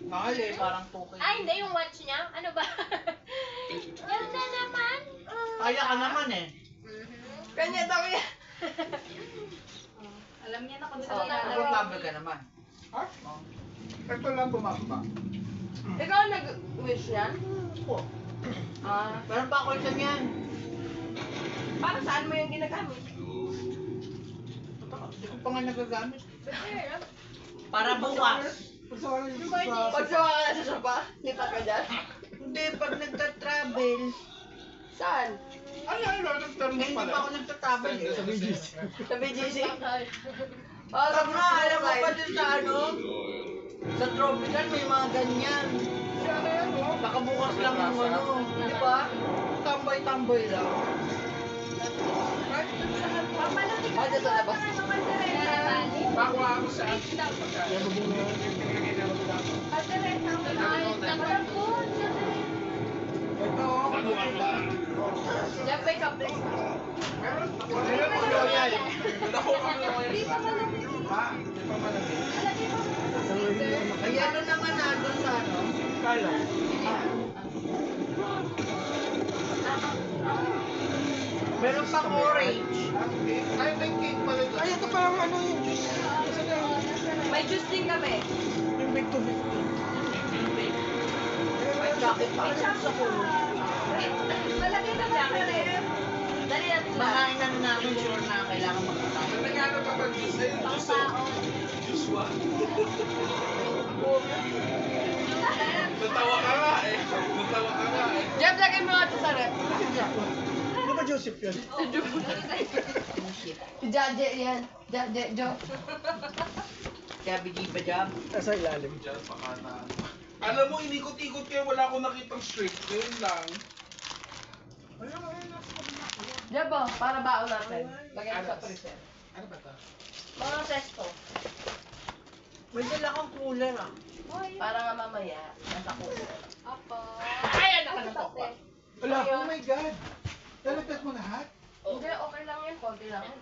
[SPEAKER 5] Mahal eh, parang 2K.
[SPEAKER 6] Ay, hindi yung watch niya. Ano ba? Yan na naman.
[SPEAKER 5] Kaya ka naman eh.
[SPEAKER 1] Kanya daw yan.
[SPEAKER 6] Alam niya na kung
[SPEAKER 1] saan
[SPEAKER 6] saan
[SPEAKER 5] Comfortable ka naman.
[SPEAKER 4] Ha? Ito lang bumaba.
[SPEAKER 1] Ikaw ang nag-wish yan?
[SPEAKER 5] Oo.
[SPEAKER 1] Ah,
[SPEAKER 5] Meron pa ako isa niyan.
[SPEAKER 1] para saan mo yung ginagamit?
[SPEAKER 5] Hindi ko pa nga nagagamit.
[SPEAKER 6] Pero,
[SPEAKER 5] Para bukas.
[SPEAKER 1] Pag sawa ka na sa sopa, lipat ka dyan.
[SPEAKER 5] Hindi, pag nagta-travel.
[SPEAKER 1] Saan?
[SPEAKER 4] Ano, nag-termos
[SPEAKER 5] Hindi
[SPEAKER 4] pala.
[SPEAKER 5] pa ako nagta-travel eh.
[SPEAKER 3] Sa BGC.
[SPEAKER 1] Sa BGC? Oh,
[SPEAKER 5] Pag nga, alam mo pa dun sa ano? Sa tropical may mga ganyan. Nakabukas lang yung ano. Di ba? Tambay-tambay lang.
[SPEAKER 1] Oh, dyan sa labas.
[SPEAKER 4] Bakuha ako sa...
[SPEAKER 1] Jeff, wake up next.
[SPEAKER 4] Meron?
[SPEAKER 5] Meron po loyal.
[SPEAKER 4] Nakuha ko lang ngayon. Ha? Hindi pa malamig.
[SPEAKER 5] Ay ano naman na dun sa ano?
[SPEAKER 3] Kala.
[SPEAKER 5] Meron pang orange.
[SPEAKER 4] Ay, may cake pala doon.
[SPEAKER 3] Ay, ito parang ano yung juice. Kasi na
[SPEAKER 1] May juice din kami.
[SPEAKER 3] yung big to big.
[SPEAKER 5] May jacket pa.
[SPEAKER 1] May shampoo sa puno. Malagay ka jacket eh. Dali natin ba?
[SPEAKER 5] akong sure na kailangan magkakain.
[SPEAKER 4] Naghanap ka ba juice? Eh, juice oh. Juice one. Natawa ka nga eh. Natawa ka nga eh.
[SPEAKER 1] Jeff, lagay mo nga ito sa rep.
[SPEAKER 3] Ano ba Joseph yun?
[SPEAKER 1] Si Jaje yan. Jaje, Jo.
[SPEAKER 5] Kaya bigay pa jam.
[SPEAKER 3] Nasa ilalim.
[SPEAKER 4] Diyan, pakana. Alam mo, inikot-ikot kayo, wala akong nakitang straight. Yun lang.
[SPEAKER 1] Jeff, oh, para baon natin. Lagay mo sa freezer.
[SPEAKER 4] Ano ba ito?
[SPEAKER 1] Mga testo.
[SPEAKER 5] May dala kang cooler ah.
[SPEAKER 1] Para nga mamaya, nasa cooler.
[SPEAKER 6] Apo.
[SPEAKER 1] Ayan, nakanatok pa.
[SPEAKER 3] Wala.
[SPEAKER 7] Oh my God! Lalagdat mo lahat?
[SPEAKER 1] Hindi, okay lang yan. Konti lang yan.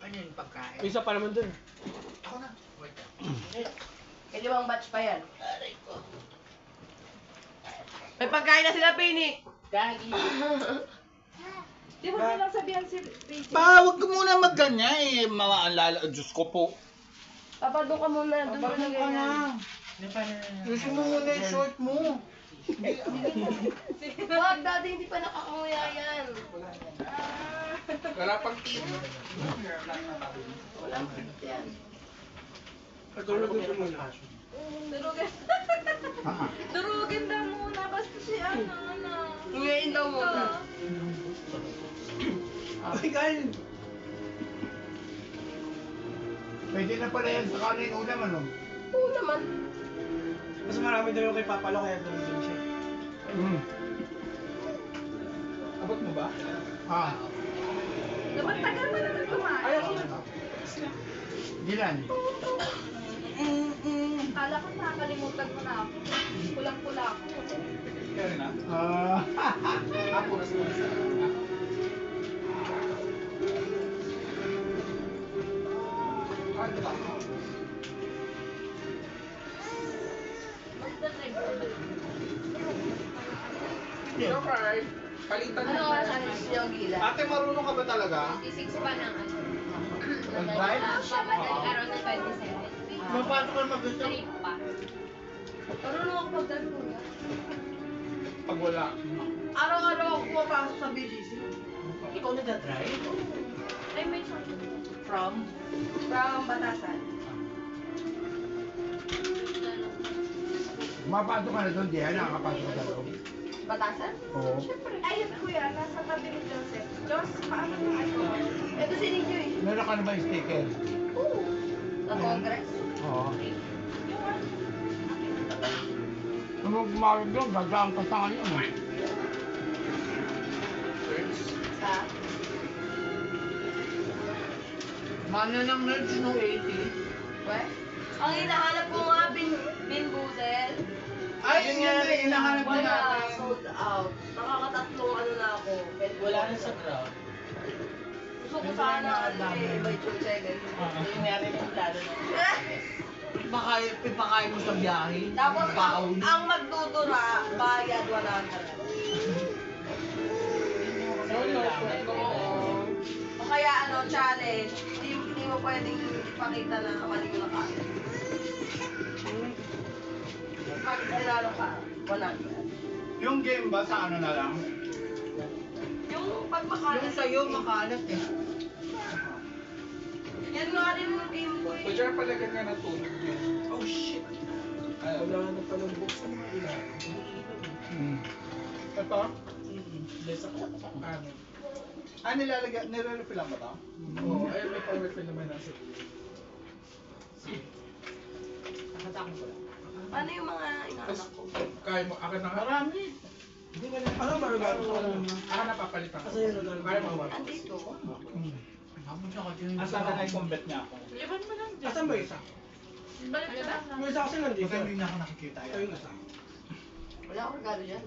[SPEAKER 5] Ano yung pagkain?
[SPEAKER 3] May isa pa naman dun.
[SPEAKER 7] Ako na.
[SPEAKER 1] May limang batch pa yan. May pagkain na sila, Pini.
[SPEAKER 5] Gagi.
[SPEAKER 1] Di mo lang sabihan si Pini.
[SPEAKER 5] Pa, huwag ka muna magganyan eh. Maalala, Diyos ko po.
[SPEAKER 1] Papa, doon ka muna. Doon mo
[SPEAKER 5] Bakit
[SPEAKER 1] lagay
[SPEAKER 5] ka
[SPEAKER 1] yan.
[SPEAKER 5] na? Gusto mo muna yung short mo.
[SPEAKER 1] Wag, dati hindi pa nakakunguya yan.
[SPEAKER 4] Wala pang team.
[SPEAKER 1] Walang fit yan.
[SPEAKER 3] Pagkulog ko muna.
[SPEAKER 6] Durugin. Durugin daw muna. Basta si ano.
[SPEAKER 1] Ngayon daw muna.
[SPEAKER 7] Ay, kain! Pwede na pala yan sa kanin ulam, ano?
[SPEAKER 1] Oo naman.
[SPEAKER 3] Mas marami daw yung kay Papa Lo, kaya doon din siya.
[SPEAKER 4] Abot mo ba?
[SPEAKER 7] Ah,
[SPEAKER 6] Dapat tagal mo naman kumain.
[SPEAKER 7] Dilan.
[SPEAKER 6] Kala ko nakakalimutan mo na ako. Pulang-pula ako.
[SPEAKER 4] Kaya rin ah.
[SPEAKER 7] Ah,
[SPEAKER 4] Ako na sa Ano ba? Okay. Palitan
[SPEAKER 1] Ano
[SPEAKER 4] mo.
[SPEAKER 1] ka sa yung gila?
[SPEAKER 7] ate, marunong ka ba talaga?
[SPEAKER 6] 26 pa ng ano.
[SPEAKER 7] Mag-drive?
[SPEAKER 6] Around the 27.
[SPEAKER 5] Mapasok ka mag-gusto.
[SPEAKER 6] Trip pa.
[SPEAKER 1] Marunong ako magdalpuya.
[SPEAKER 4] Pag wala.
[SPEAKER 5] Araw-araw ako pumapasok sa BGC.
[SPEAKER 3] Ikaw nagda-drive?
[SPEAKER 6] Ay, may short.
[SPEAKER 5] From?
[SPEAKER 1] From Batasan.
[SPEAKER 7] Mapasok ka na doon, di yan, nakakapasok ka na doon.
[SPEAKER 1] Batasan?
[SPEAKER 7] Oo.
[SPEAKER 1] Siyempre.
[SPEAKER 6] Ayun kuya, nasa tabi ni Joseph. Jos, paano mo ano?
[SPEAKER 1] Ito si Ninyo eh.
[SPEAKER 7] Meron ka na ba yung sticker?
[SPEAKER 1] Oo. Sa Congress.
[SPEAKER 7] Oo.
[SPEAKER 6] Yung ano?
[SPEAKER 7] Kung gumawag doon, gagaan ka sa kanya. Ano?
[SPEAKER 1] Sa...
[SPEAKER 5] Mana ng nerds no 80.
[SPEAKER 1] We? Ang hinahanap ko nga, bin Budel.
[SPEAKER 5] Ay, yun nga rin hinahanap na
[SPEAKER 1] Wala,
[SPEAKER 5] natin.
[SPEAKER 1] sold out. Nakakatatlong ano na ako.
[SPEAKER 5] Wala rin sa ground.
[SPEAKER 1] Gusto ko sana ano eh, by Chuchega.
[SPEAKER 5] Yun nga rin yung plano natin. Ipakain mo sa biyahe.
[SPEAKER 1] Tapos
[SPEAKER 5] Baon.
[SPEAKER 1] ang magdudura, bayad 100. Oo. O kaya ano, challenge. Hindi mo pwedeng ipakita na mali mo na kaya. Pag sinalo ka, 100.
[SPEAKER 7] Yung game ba sa ano na lang?
[SPEAKER 1] Yung pagmakalat.
[SPEAKER 5] Yung sa'yo makalat eh.
[SPEAKER 1] Yan nga rin yung game ko
[SPEAKER 4] O
[SPEAKER 1] eh.
[SPEAKER 4] dyan pala ganyan natulog yun. Oh shit.
[SPEAKER 3] Wala na palang books sa mga ila.
[SPEAKER 7] Ito?
[SPEAKER 4] Ano?
[SPEAKER 7] Ah, nire-refill lang ba ito?
[SPEAKER 4] Oo, ayun may powerful naman nasa.
[SPEAKER 1] Paano yung mga inaanak ko?
[SPEAKER 4] Kaya mo, akin na nga.
[SPEAKER 5] Marami.
[SPEAKER 3] Ano ba regalo sa kanila?
[SPEAKER 4] Akin na papalitan ko.
[SPEAKER 3] Kasi yun, regalo.
[SPEAKER 4] Kaya mo ba?
[SPEAKER 1] Andito.
[SPEAKER 5] Mapunta ka dyan.
[SPEAKER 7] Asa ka na i-combat niya ako?
[SPEAKER 6] Liban mo lang dyan.
[SPEAKER 3] Asan ba isa?
[SPEAKER 6] Balik na lang.
[SPEAKER 3] Yung isa kasi nandito.
[SPEAKER 7] Kasi hindi na ako nakikita
[SPEAKER 3] Ito yung isa.
[SPEAKER 1] Wala akong regalo dyan.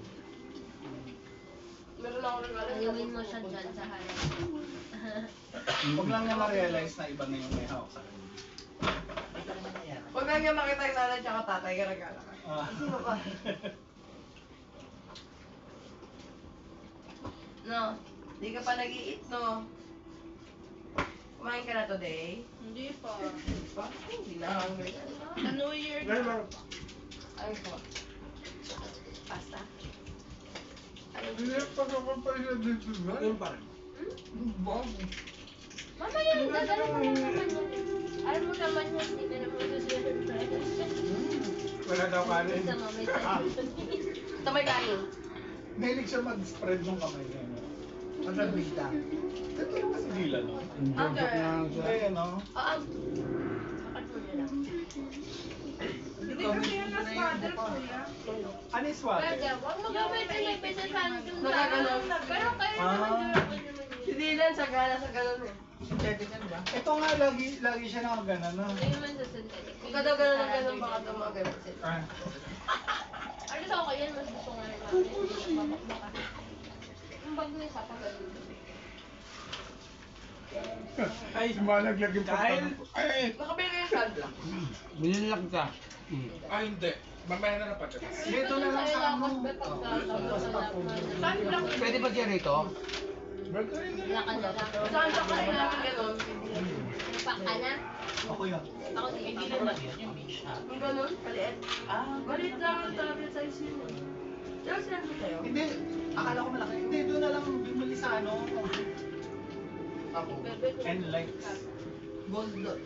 [SPEAKER 1] Meron akong regalo.
[SPEAKER 6] Gawin mo siya dyan sa harap.
[SPEAKER 7] Huwag lang niya ma-realize na iba na yung may hawak sa kanya.
[SPEAKER 1] Huwag na niya makita yung nanay tsaka tatay, regalo ka. Sino ka? No, di ka pa nag-i-eat, no? Kumain ka na today?
[SPEAKER 6] Hindi pa.
[SPEAKER 1] Hindi na hungry ka na.
[SPEAKER 6] Sa New Year
[SPEAKER 3] Meron
[SPEAKER 6] na.
[SPEAKER 3] meron pa.
[SPEAKER 1] Ay po. Pasta? Ano
[SPEAKER 7] Hindi pa naman pa siya dito.
[SPEAKER 3] Yun pa rin.
[SPEAKER 6] Mamaya, dadala mo lang naman yun. Alam mo naman yun, hindi ka naman susunod.
[SPEAKER 7] Wala daw kanin.
[SPEAKER 6] Sa mga may sasunod.
[SPEAKER 1] Ito may kanin.
[SPEAKER 7] Mahilig siya mag-spread ng kamay niya. No?
[SPEAKER 2] Magbida.
[SPEAKER 7] Ito naman kasi Dylan, no?
[SPEAKER 1] Okay.
[SPEAKER 7] Ay, ano?
[SPEAKER 6] Bakit mo na lang?
[SPEAKER 2] Hindi kasi yan na squatter, kuya.
[SPEAKER 7] Ano yung swat?
[SPEAKER 6] Pwede, huwag mo gawin na may pesa sa akin yung
[SPEAKER 1] Nakaganon.
[SPEAKER 6] Pero kayo naman durable naman yun.
[SPEAKER 1] Si Dylan, sagana sa ganun eh.
[SPEAKER 2] Synthetic yan ba?
[SPEAKER 7] Ito nga, lagi siya nakagana, no?
[SPEAKER 6] Hindi naman sa synthetic.
[SPEAKER 1] Kung kada ganun ng ganun, baka tumagal sila.
[SPEAKER 7] Ah.
[SPEAKER 6] Ano sa ako yan, mas gusto nga rin namin. Hindi na mabakbaka. Yung bag na isa pa ganun.
[SPEAKER 7] Ay, sumalaglag yung
[SPEAKER 4] Dahil-
[SPEAKER 7] Ay,
[SPEAKER 1] Nakabili kayo sa adla.
[SPEAKER 3] Binilag ka.
[SPEAKER 4] Ah, hindi. Mamaya na lang patatas.
[SPEAKER 7] dito na lang sa ano.
[SPEAKER 3] Pwede ba siya rito?
[SPEAKER 7] Burger rin na lang.
[SPEAKER 6] Lakad na lang.
[SPEAKER 1] Saan sa kain namin ganun?
[SPEAKER 6] Napak ka na?
[SPEAKER 7] Ako yun.
[SPEAKER 6] Ako din. Hindi naman yun yung beach hut.
[SPEAKER 1] Yung ganun, paliit. Maliit lang ang tablet size yun. Pero sinabi sa'yo?
[SPEAKER 7] Hindi, akala ko malaki. Hindi, doon na lang bumili sa ano. And lights.
[SPEAKER 1] Gold doon.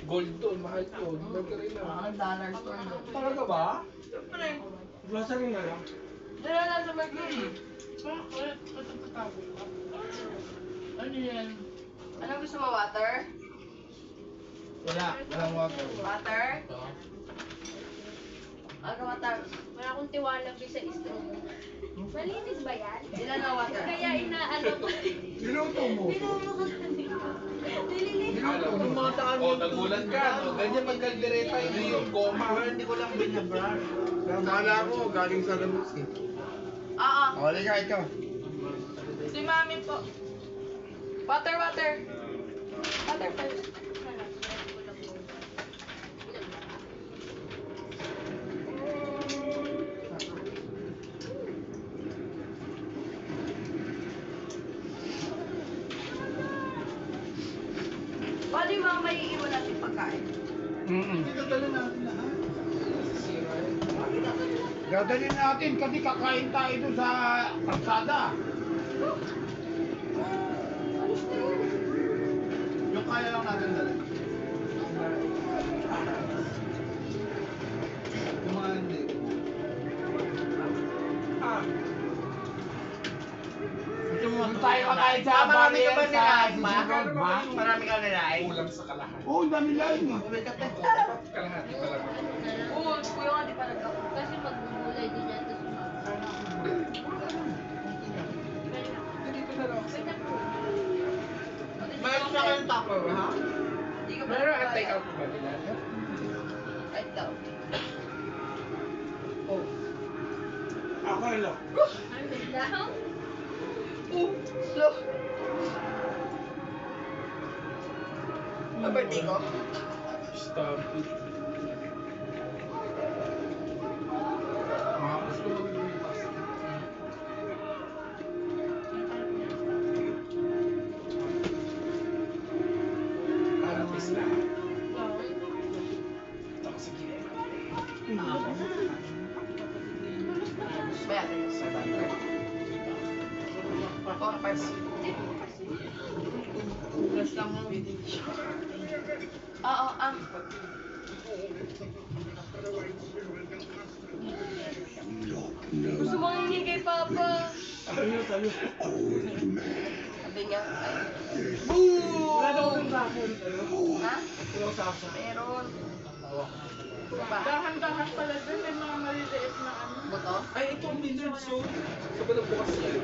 [SPEAKER 4] Gold doon, mahal doon. Burger na.
[SPEAKER 1] Mga dollar store doon.
[SPEAKER 7] Talaga ba?
[SPEAKER 1] Siyempre.
[SPEAKER 7] Grocery na lang.
[SPEAKER 1] Doon na lang sa Mercury. Ano yan? Ano gusto mo, water?
[SPEAKER 7] Wala, walang water.
[SPEAKER 1] Water? Ano water?
[SPEAKER 6] Wala akong tiwala sa istro mo. Malinis ba yan?
[SPEAKER 1] Ilan na water?
[SPEAKER 6] Kaya inaano ko.
[SPEAKER 7] Niluto mo.
[SPEAKER 6] Nililinis
[SPEAKER 4] Alam
[SPEAKER 6] ko.
[SPEAKER 4] mo, oh, nagulat ka, no? Ganyan magkaldereta, hindi yung goma.
[SPEAKER 2] Hindi ko lang binabrush.
[SPEAKER 7] Akala ko, galing sa labas eh.
[SPEAKER 1] Oo.
[SPEAKER 7] Wala ka ito.
[SPEAKER 1] Si mami po. Water, water. Water first. Paano yung mga may iiwan natin pagkain?
[SPEAKER 7] Dito dala natin lahat.
[SPEAKER 3] Dadalhin natin kasi kakain tayo doon sa kalsada.
[SPEAKER 7] Yung kaya lang natin dala. Yung mga hindi.
[SPEAKER 3] Doon tayo kakain sa
[SPEAKER 2] Marami ka ba
[SPEAKER 3] Barrier sa
[SPEAKER 2] nilaing pa?
[SPEAKER 3] Sisig Road ba?
[SPEAKER 2] Marami ka nilaing?
[SPEAKER 4] Kulang sa kalahati.
[SPEAKER 3] Oo, ang dami lang eh.
[SPEAKER 4] Kalahati talaga.
[SPEAKER 1] Oo, kuya nga di pa nag
[SPEAKER 6] Kasi magbubulay din yata sa mga.
[SPEAKER 4] Dito na lang.
[SPEAKER 2] Mayroon na kayong tupper, ha?
[SPEAKER 1] Hindi ka pa
[SPEAKER 4] Meron ang take out ba nila?
[SPEAKER 1] Kahit daw.
[SPEAKER 7] Ako lang.
[SPEAKER 6] Ano daw?
[SPEAKER 1] Slow. Birthday ko?
[SPEAKER 4] Stop it. Artist lahat. Ito kasi ginawa.
[SPEAKER 1] Bayatin mo sa banner. Oh, pars.
[SPEAKER 2] Plus lang mo.
[SPEAKER 1] Oo, Gusto mong hindi kay Papa.
[SPEAKER 7] Ayun, sabi.
[SPEAKER 1] Sabi niya.
[SPEAKER 7] Wala daw ng sakon.
[SPEAKER 1] Ha?
[SPEAKER 7] Walang sakon.
[SPEAKER 1] Meron. Ba?
[SPEAKER 2] Dahan-dahan pala dun, may mga maliliit na ano.
[SPEAKER 1] Buto?
[SPEAKER 4] Ay, ito ang Blizzard so. Sabi na bukas yan.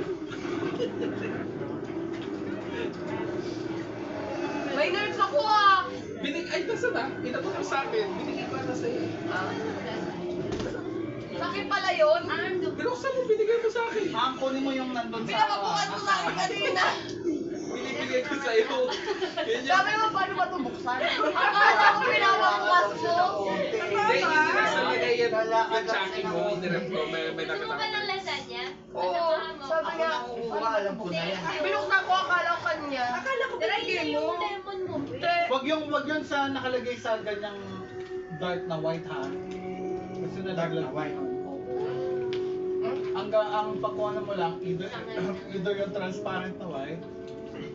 [SPEAKER 1] May nerds ako ah!
[SPEAKER 4] Ay, nasa na? Inabot mo sa akin. Binigay ko na sa'yo.
[SPEAKER 1] Sa akin pala yun?
[SPEAKER 4] Binuksan mo, binigay mo sa akin.
[SPEAKER 7] Ang kunin mo yung nandun sa...
[SPEAKER 1] Pinapabukan mo sa akin kanina!
[SPEAKER 4] Binibigay ko sa'yo. Yan
[SPEAKER 1] Sabi mo, paano ba ito buksan? Akala ko pinapabukas mo!
[SPEAKER 4] Hindi, hindi nasa lagay yan. Yung checking mo, nirep ko. May
[SPEAKER 6] Gusto mo ka
[SPEAKER 4] nakatapos.
[SPEAKER 6] ng lasagna?
[SPEAKER 1] Oo. Sabi
[SPEAKER 2] Ako
[SPEAKER 1] niya,
[SPEAKER 2] na kukuha, alam ko na yan.
[SPEAKER 1] binuksan ko, akala ko kanya. Akala ko
[SPEAKER 6] Try
[SPEAKER 1] binigay
[SPEAKER 6] na
[SPEAKER 1] mo.
[SPEAKER 6] yung lemon mo.
[SPEAKER 1] Hindi.
[SPEAKER 7] Wag yung sa nakalagay sa ganyang dark na white ha. Gusto na dark na white. Ang pagkuha mo lang either yung transparent na white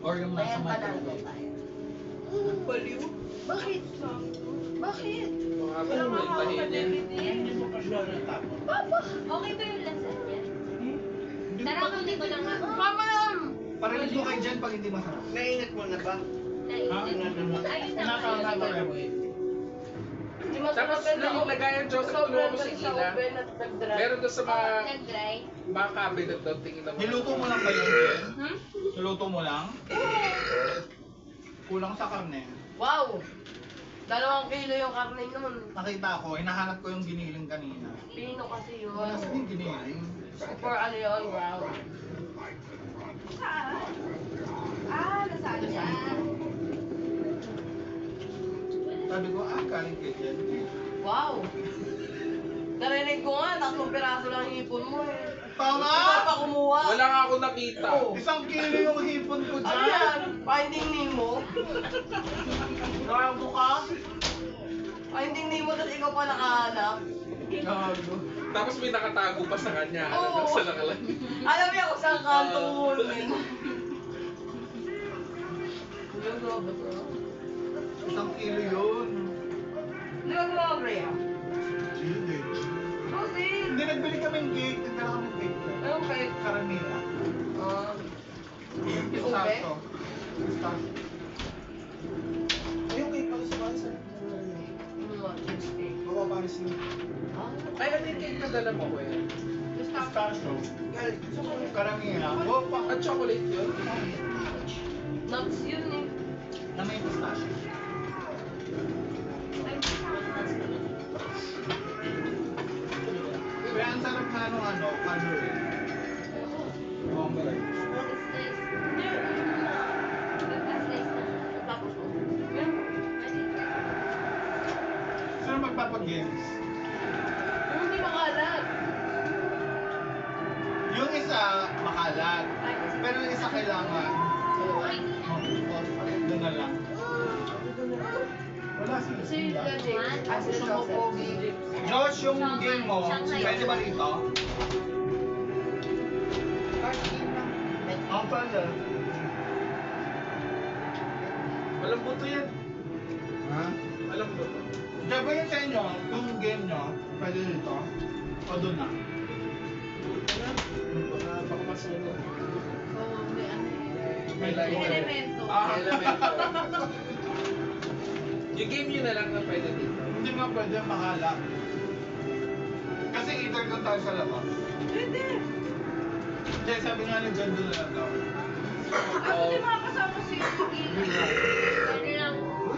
[SPEAKER 7] o Or yung nasa
[SPEAKER 1] Ayan, panalo
[SPEAKER 7] microwave.
[SPEAKER 1] tayo.
[SPEAKER 5] Baliw?
[SPEAKER 1] Bakit? Bakit?
[SPEAKER 4] Mga
[SPEAKER 1] Wala nga ako
[SPEAKER 4] tahin yan.
[SPEAKER 1] kadibidin.
[SPEAKER 7] Hindi mo casual na tapo.
[SPEAKER 1] Papa!
[SPEAKER 6] Okay ba yung lasagna?
[SPEAKER 7] Hindi
[SPEAKER 6] Tara,
[SPEAKER 7] pa
[SPEAKER 6] kunin ko lang nga.
[SPEAKER 1] Mama yan!
[SPEAKER 7] Parinig mo kay Jen pag hindi masarap.
[SPEAKER 5] Naingat mo na ba?
[SPEAKER 6] Ayun na.
[SPEAKER 7] Nasa microwave.
[SPEAKER 1] Di masarap
[SPEAKER 4] Tapos
[SPEAKER 1] yan
[SPEAKER 4] yung
[SPEAKER 1] ako.
[SPEAKER 4] lagayan, Joseph,
[SPEAKER 1] Sobrang
[SPEAKER 4] tulungan mo si
[SPEAKER 1] galing sa
[SPEAKER 4] Ina.
[SPEAKER 1] oven at nag-dry.
[SPEAKER 4] Meron doon sa
[SPEAKER 6] Nag-dry.
[SPEAKER 4] mga cabinet doon, tingin naman.
[SPEAKER 7] Niluto mo lang ba yun, Jen?
[SPEAKER 1] Hmm?
[SPEAKER 7] Niluto mo lang? Kulang sa karne.
[SPEAKER 1] Wow! 2 kilo yung karne nun.
[SPEAKER 7] Nakita ko, hinahanap ko yung giniling kanina.
[SPEAKER 1] Pino kasi yun.
[SPEAKER 7] Wala sa yung giniling.
[SPEAKER 1] For ano yun, wow.
[SPEAKER 6] Lasagna.
[SPEAKER 7] Sabi ko, galing kay Jen.
[SPEAKER 1] Wow! Narinig ko nga, 3 piraso lang yung ipon mo eh.
[SPEAKER 7] Tama!
[SPEAKER 1] Hindi pa kumuha.
[SPEAKER 4] Wala nga ako nakita.
[SPEAKER 1] Oh.
[SPEAKER 7] 1 kilo yung hipon ko
[SPEAKER 1] Ano
[SPEAKER 7] dyan.
[SPEAKER 1] yan? Finding Nemo?
[SPEAKER 7] Gago ka?
[SPEAKER 1] Finding Nemo, tapos ikaw pa nakahanap?
[SPEAKER 7] Gago.
[SPEAKER 4] Tapos may nakatago pa sa kanya. Ano
[SPEAKER 1] Oo.
[SPEAKER 4] sa nakalan?
[SPEAKER 1] Alam niya kung saan kanto kunin. Yung grabe ko.
[SPEAKER 7] 1 kilo yun.
[SPEAKER 1] Hindi ka grabe ah.
[SPEAKER 7] Hindi.
[SPEAKER 1] Kasi,
[SPEAKER 7] Hindi, nagbili kaming cake. Nagdala kaming cake.
[SPEAKER 1] anong cake?
[SPEAKER 7] Karamela.
[SPEAKER 1] Ah,
[SPEAKER 7] Pistachio. Pistachio.
[SPEAKER 3] Ayun kay Paris sa Paris.
[SPEAKER 1] cheesecake.
[SPEAKER 3] Baka Paris na.
[SPEAKER 1] Ah,
[SPEAKER 4] Ay, ano yung cake na dala mo, kuya?
[SPEAKER 7] Pistachio. Karamela. Opa.
[SPEAKER 4] At chocolate yun?
[SPEAKER 1] nuts yun eh.
[SPEAKER 7] Na may pistachio. Kaya ang sarap na color eh. Bomber.
[SPEAKER 1] Tapos, yan.
[SPEAKER 7] Sino magpapag-games?
[SPEAKER 1] Yung hindi makalat.
[SPEAKER 7] Yung isa, makalat. Pero yung isa kailangan. Doon na lang. Wala si
[SPEAKER 1] Si Jake. Ah, si Joseph.
[SPEAKER 7] Josh, yung game mo, pwede ba rito? Ang pala.
[SPEAKER 4] Walang buto yan.
[SPEAKER 7] Ha?
[SPEAKER 4] Walang buto.
[SPEAKER 7] Diba ba yung sa inyo, yung game nyo, pwede dito? O doon na?
[SPEAKER 4] Baka masunog.
[SPEAKER 1] Oo, may ano eh.
[SPEAKER 7] May
[SPEAKER 1] May
[SPEAKER 7] light.
[SPEAKER 1] elemento.
[SPEAKER 4] Elemento. Yung game yun na lang na pwede dito.
[SPEAKER 7] Hindi nga pwede makalak. Kasi either doon tayo sa labas.
[SPEAKER 1] Pwede.
[SPEAKER 7] Hindi, sabi nga ni John doon na lang daw.
[SPEAKER 1] Ako di makakasama si Yuki.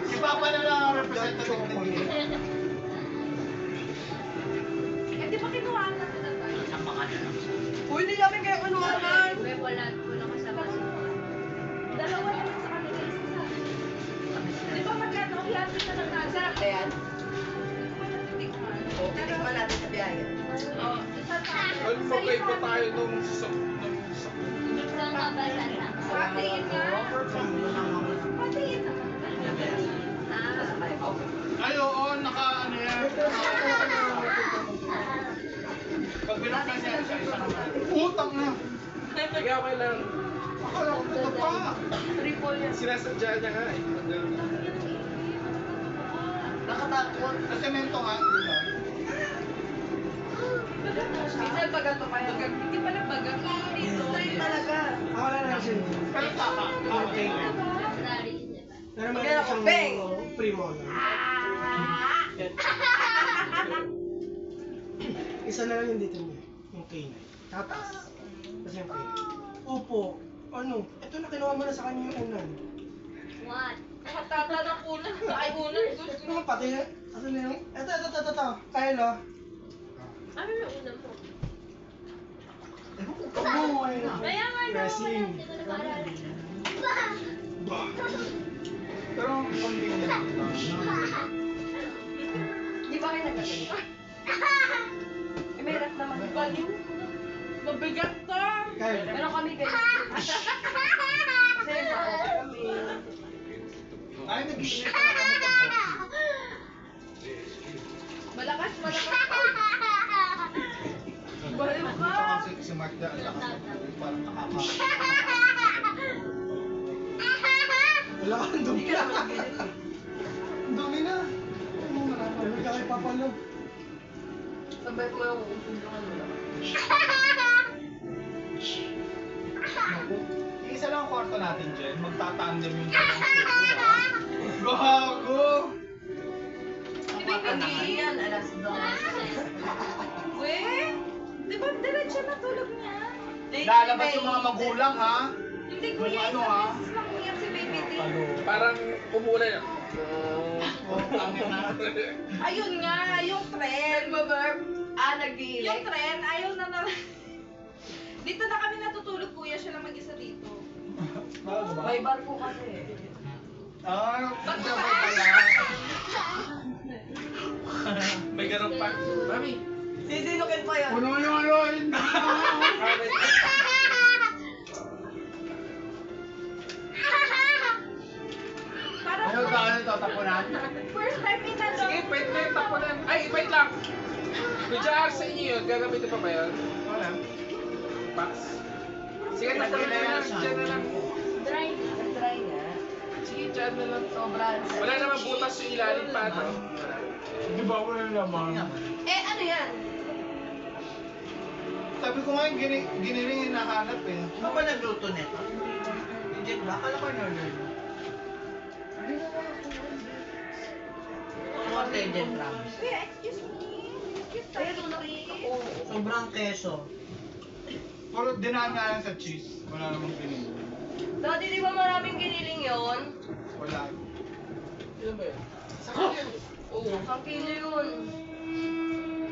[SPEAKER 7] Si Papa na lang ang representative ng game.
[SPEAKER 1] Eh, di ba kinuha na sila tayo? Uy, hindi namin kayo kinuhanan.
[SPEAKER 6] Wala kasama si
[SPEAKER 1] Dalawa na lang sa kanila, isa sa akin. Di ba magkano? Klase na lang natin. Sarap ba yan? O, titikman natin sa biyahe. Oo, isa pa.
[SPEAKER 4] Ano mo kayo pa tayo nung sa...
[SPEAKER 6] Saan ka ba sana?
[SPEAKER 1] Patiin nga. Patiin naman.
[SPEAKER 7] Ay, oo, ano yan. Pag binuksan niya, isa naman. Utang na!
[SPEAKER 4] Sige, okay lang.
[SPEAKER 7] Akala ko ito pa.
[SPEAKER 1] Triple yan.
[SPEAKER 4] Sinasadya niya nga eh.
[SPEAKER 1] Nakatakot.
[SPEAKER 7] Sa semento nga, di ba?
[SPEAKER 1] Minsan pag ito kaya, hindi pa na baga. Dito tayo talaga.
[SPEAKER 3] Wala na siya.
[SPEAKER 7] Pero tama. Okay.
[SPEAKER 3] Pero meron
[SPEAKER 1] Magkano ko,
[SPEAKER 3] siyang
[SPEAKER 1] Beng?
[SPEAKER 3] primo. Isa na lang yung dito niya. Yung K9. Tatas. Tapos yung K9. Opo. Ano? Ito na kinuha mo na sa kanya yung unan.
[SPEAKER 6] What?
[SPEAKER 1] Nakatata ng unan. Ay, unan. Gusto
[SPEAKER 3] Ano pati? Ano na yung? Ito. Kyle oh.
[SPEAKER 6] Ano na una mo?
[SPEAKER 3] Kabuhay.
[SPEAKER 6] Kaya nga daw,
[SPEAKER 3] Wrestling.
[SPEAKER 6] hindi ko nag-aaral.
[SPEAKER 7] Pero ang convenient lang.
[SPEAKER 1] Di ba kayo nagkaganito? Eh, may ref naman. Baliw. Mabigat to.
[SPEAKER 3] Kyle.
[SPEAKER 1] Pero kami ganyan. Kasi ako kami.
[SPEAKER 7] Ay, nag-iinit na kami ng coffee.
[SPEAKER 1] Malakas. Baliw ka.
[SPEAKER 7] Kasi si Mark na ang lakas ng coffee, parang nakaka... Wala kang dumi.
[SPEAKER 1] Hindi ka naman ginit.
[SPEAKER 7] Ang dumi na. Ano mo marami? Wala ka kay Papa Lo.
[SPEAKER 1] Sabay ko yung usog yung ano lang.
[SPEAKER 7] Naku. Isa lang ang kwarto natin dyan. Magtatandem yung dalawang circle, ha? Gago!
[SPEAKER 1] Di ba hindi yan? Alas 2. Weh? Di ba diretso na tulog niya?
[SPEAKER 7] Lalabas yung mga magulang, ha?
[SPEAKER 1] Hindi ko
[SPEAKER 7] Kung
[SPEAKER 1] yan.
[SPEAKER 7] ano, ha?
[SPEAKER 1] Beses lang umiyak si Baby D.
[SPEAKER 7] Palo.
[SPEAKER 4] Parang umuulan na.
[SPEAKER 7] Oh, tangin na.
[SPEAKER 1] Ayun nga, yung trend. Nagbaburp. Nag-iilik. Yung trend, ayaw na naman. Dito na kami natutulog, kuya. Siya lang mag-isa dito.
[SPEAKER 7] Bago ba?
[SPEAKER 1] May barko kasi.
[SPEAKER 7] Sabay pala.
[SPEAKER 4] May ganun pa. Mami.
[SPEAKER 1] Sisinukin pa yun.
[SPEAKER 7] Puno yung ano, hindi.
[SPEAKER 1] Parang
[SPEAKER 7] Ano ba ano ito, tapunan?
[SPEAKER 1] first time inalok.
[SPEAKER 4] Sige, pwede na yung tapunan. Ay, wait lang. Medyo sa inyo yun. Gagamitin pa ba yun?
[SPEAKER 7] Wala.
[SPEAKER 4] Pax. Sige, tapunan na lang. Diyan na lang.
[SPEAKER 1] Dry na. Dry nga.
[SPEAKER 4] Sige, dyan na lang.
[SPEAKER 1] Sobrang.
[SPEAKER 4] Wala naman butas yung ilalim pa, no?
[SPEAKER 7] Di ba wala naman?
[SPEAKER 1] Ano yan?
[SPEAKER 7] Sabi ko nga yung giniling yung nahanap eh.
[SPEAKER 5] Ano ba nagluto nito? Hindi ba? Akala ko in-order mo. Mga Tedden Rams.
[SPEAKER 1] Kuya, excuse me. Ayun, tulog ako.
[SPEAKER 5] Sobrang keso.
[SPEAKER 7] Pero dinaan nga lang sa cheese. Wala namang giniling.
[SPEAKER 1] Dati di ba maraming giniling yon?
[SPEAKER 7] Wala.
[SPEAKER 4] Ilan ba yun?
[SPEAKER 1] Oo. Ang kilo yun.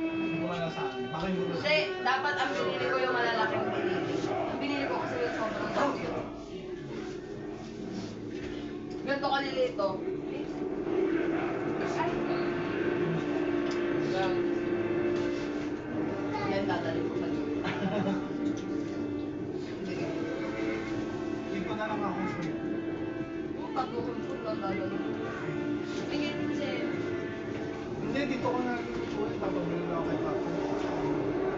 [SPEAKER 7] Hindi ko man nasabi. Baka hindi ko
[SPEAKER 1] Kasi dapat ang binili ko yung malalaking giniling. Ang binili ko kasi yung sobrang dami yun. Ganito kalilito. Ay. Yan, dadalhin ko sa dito.
[SPEAKER 7] Hindi ko na lang ako sa'yo.
[SPEAKER 1] Patuhin ko lang dadalhin ko. Tingin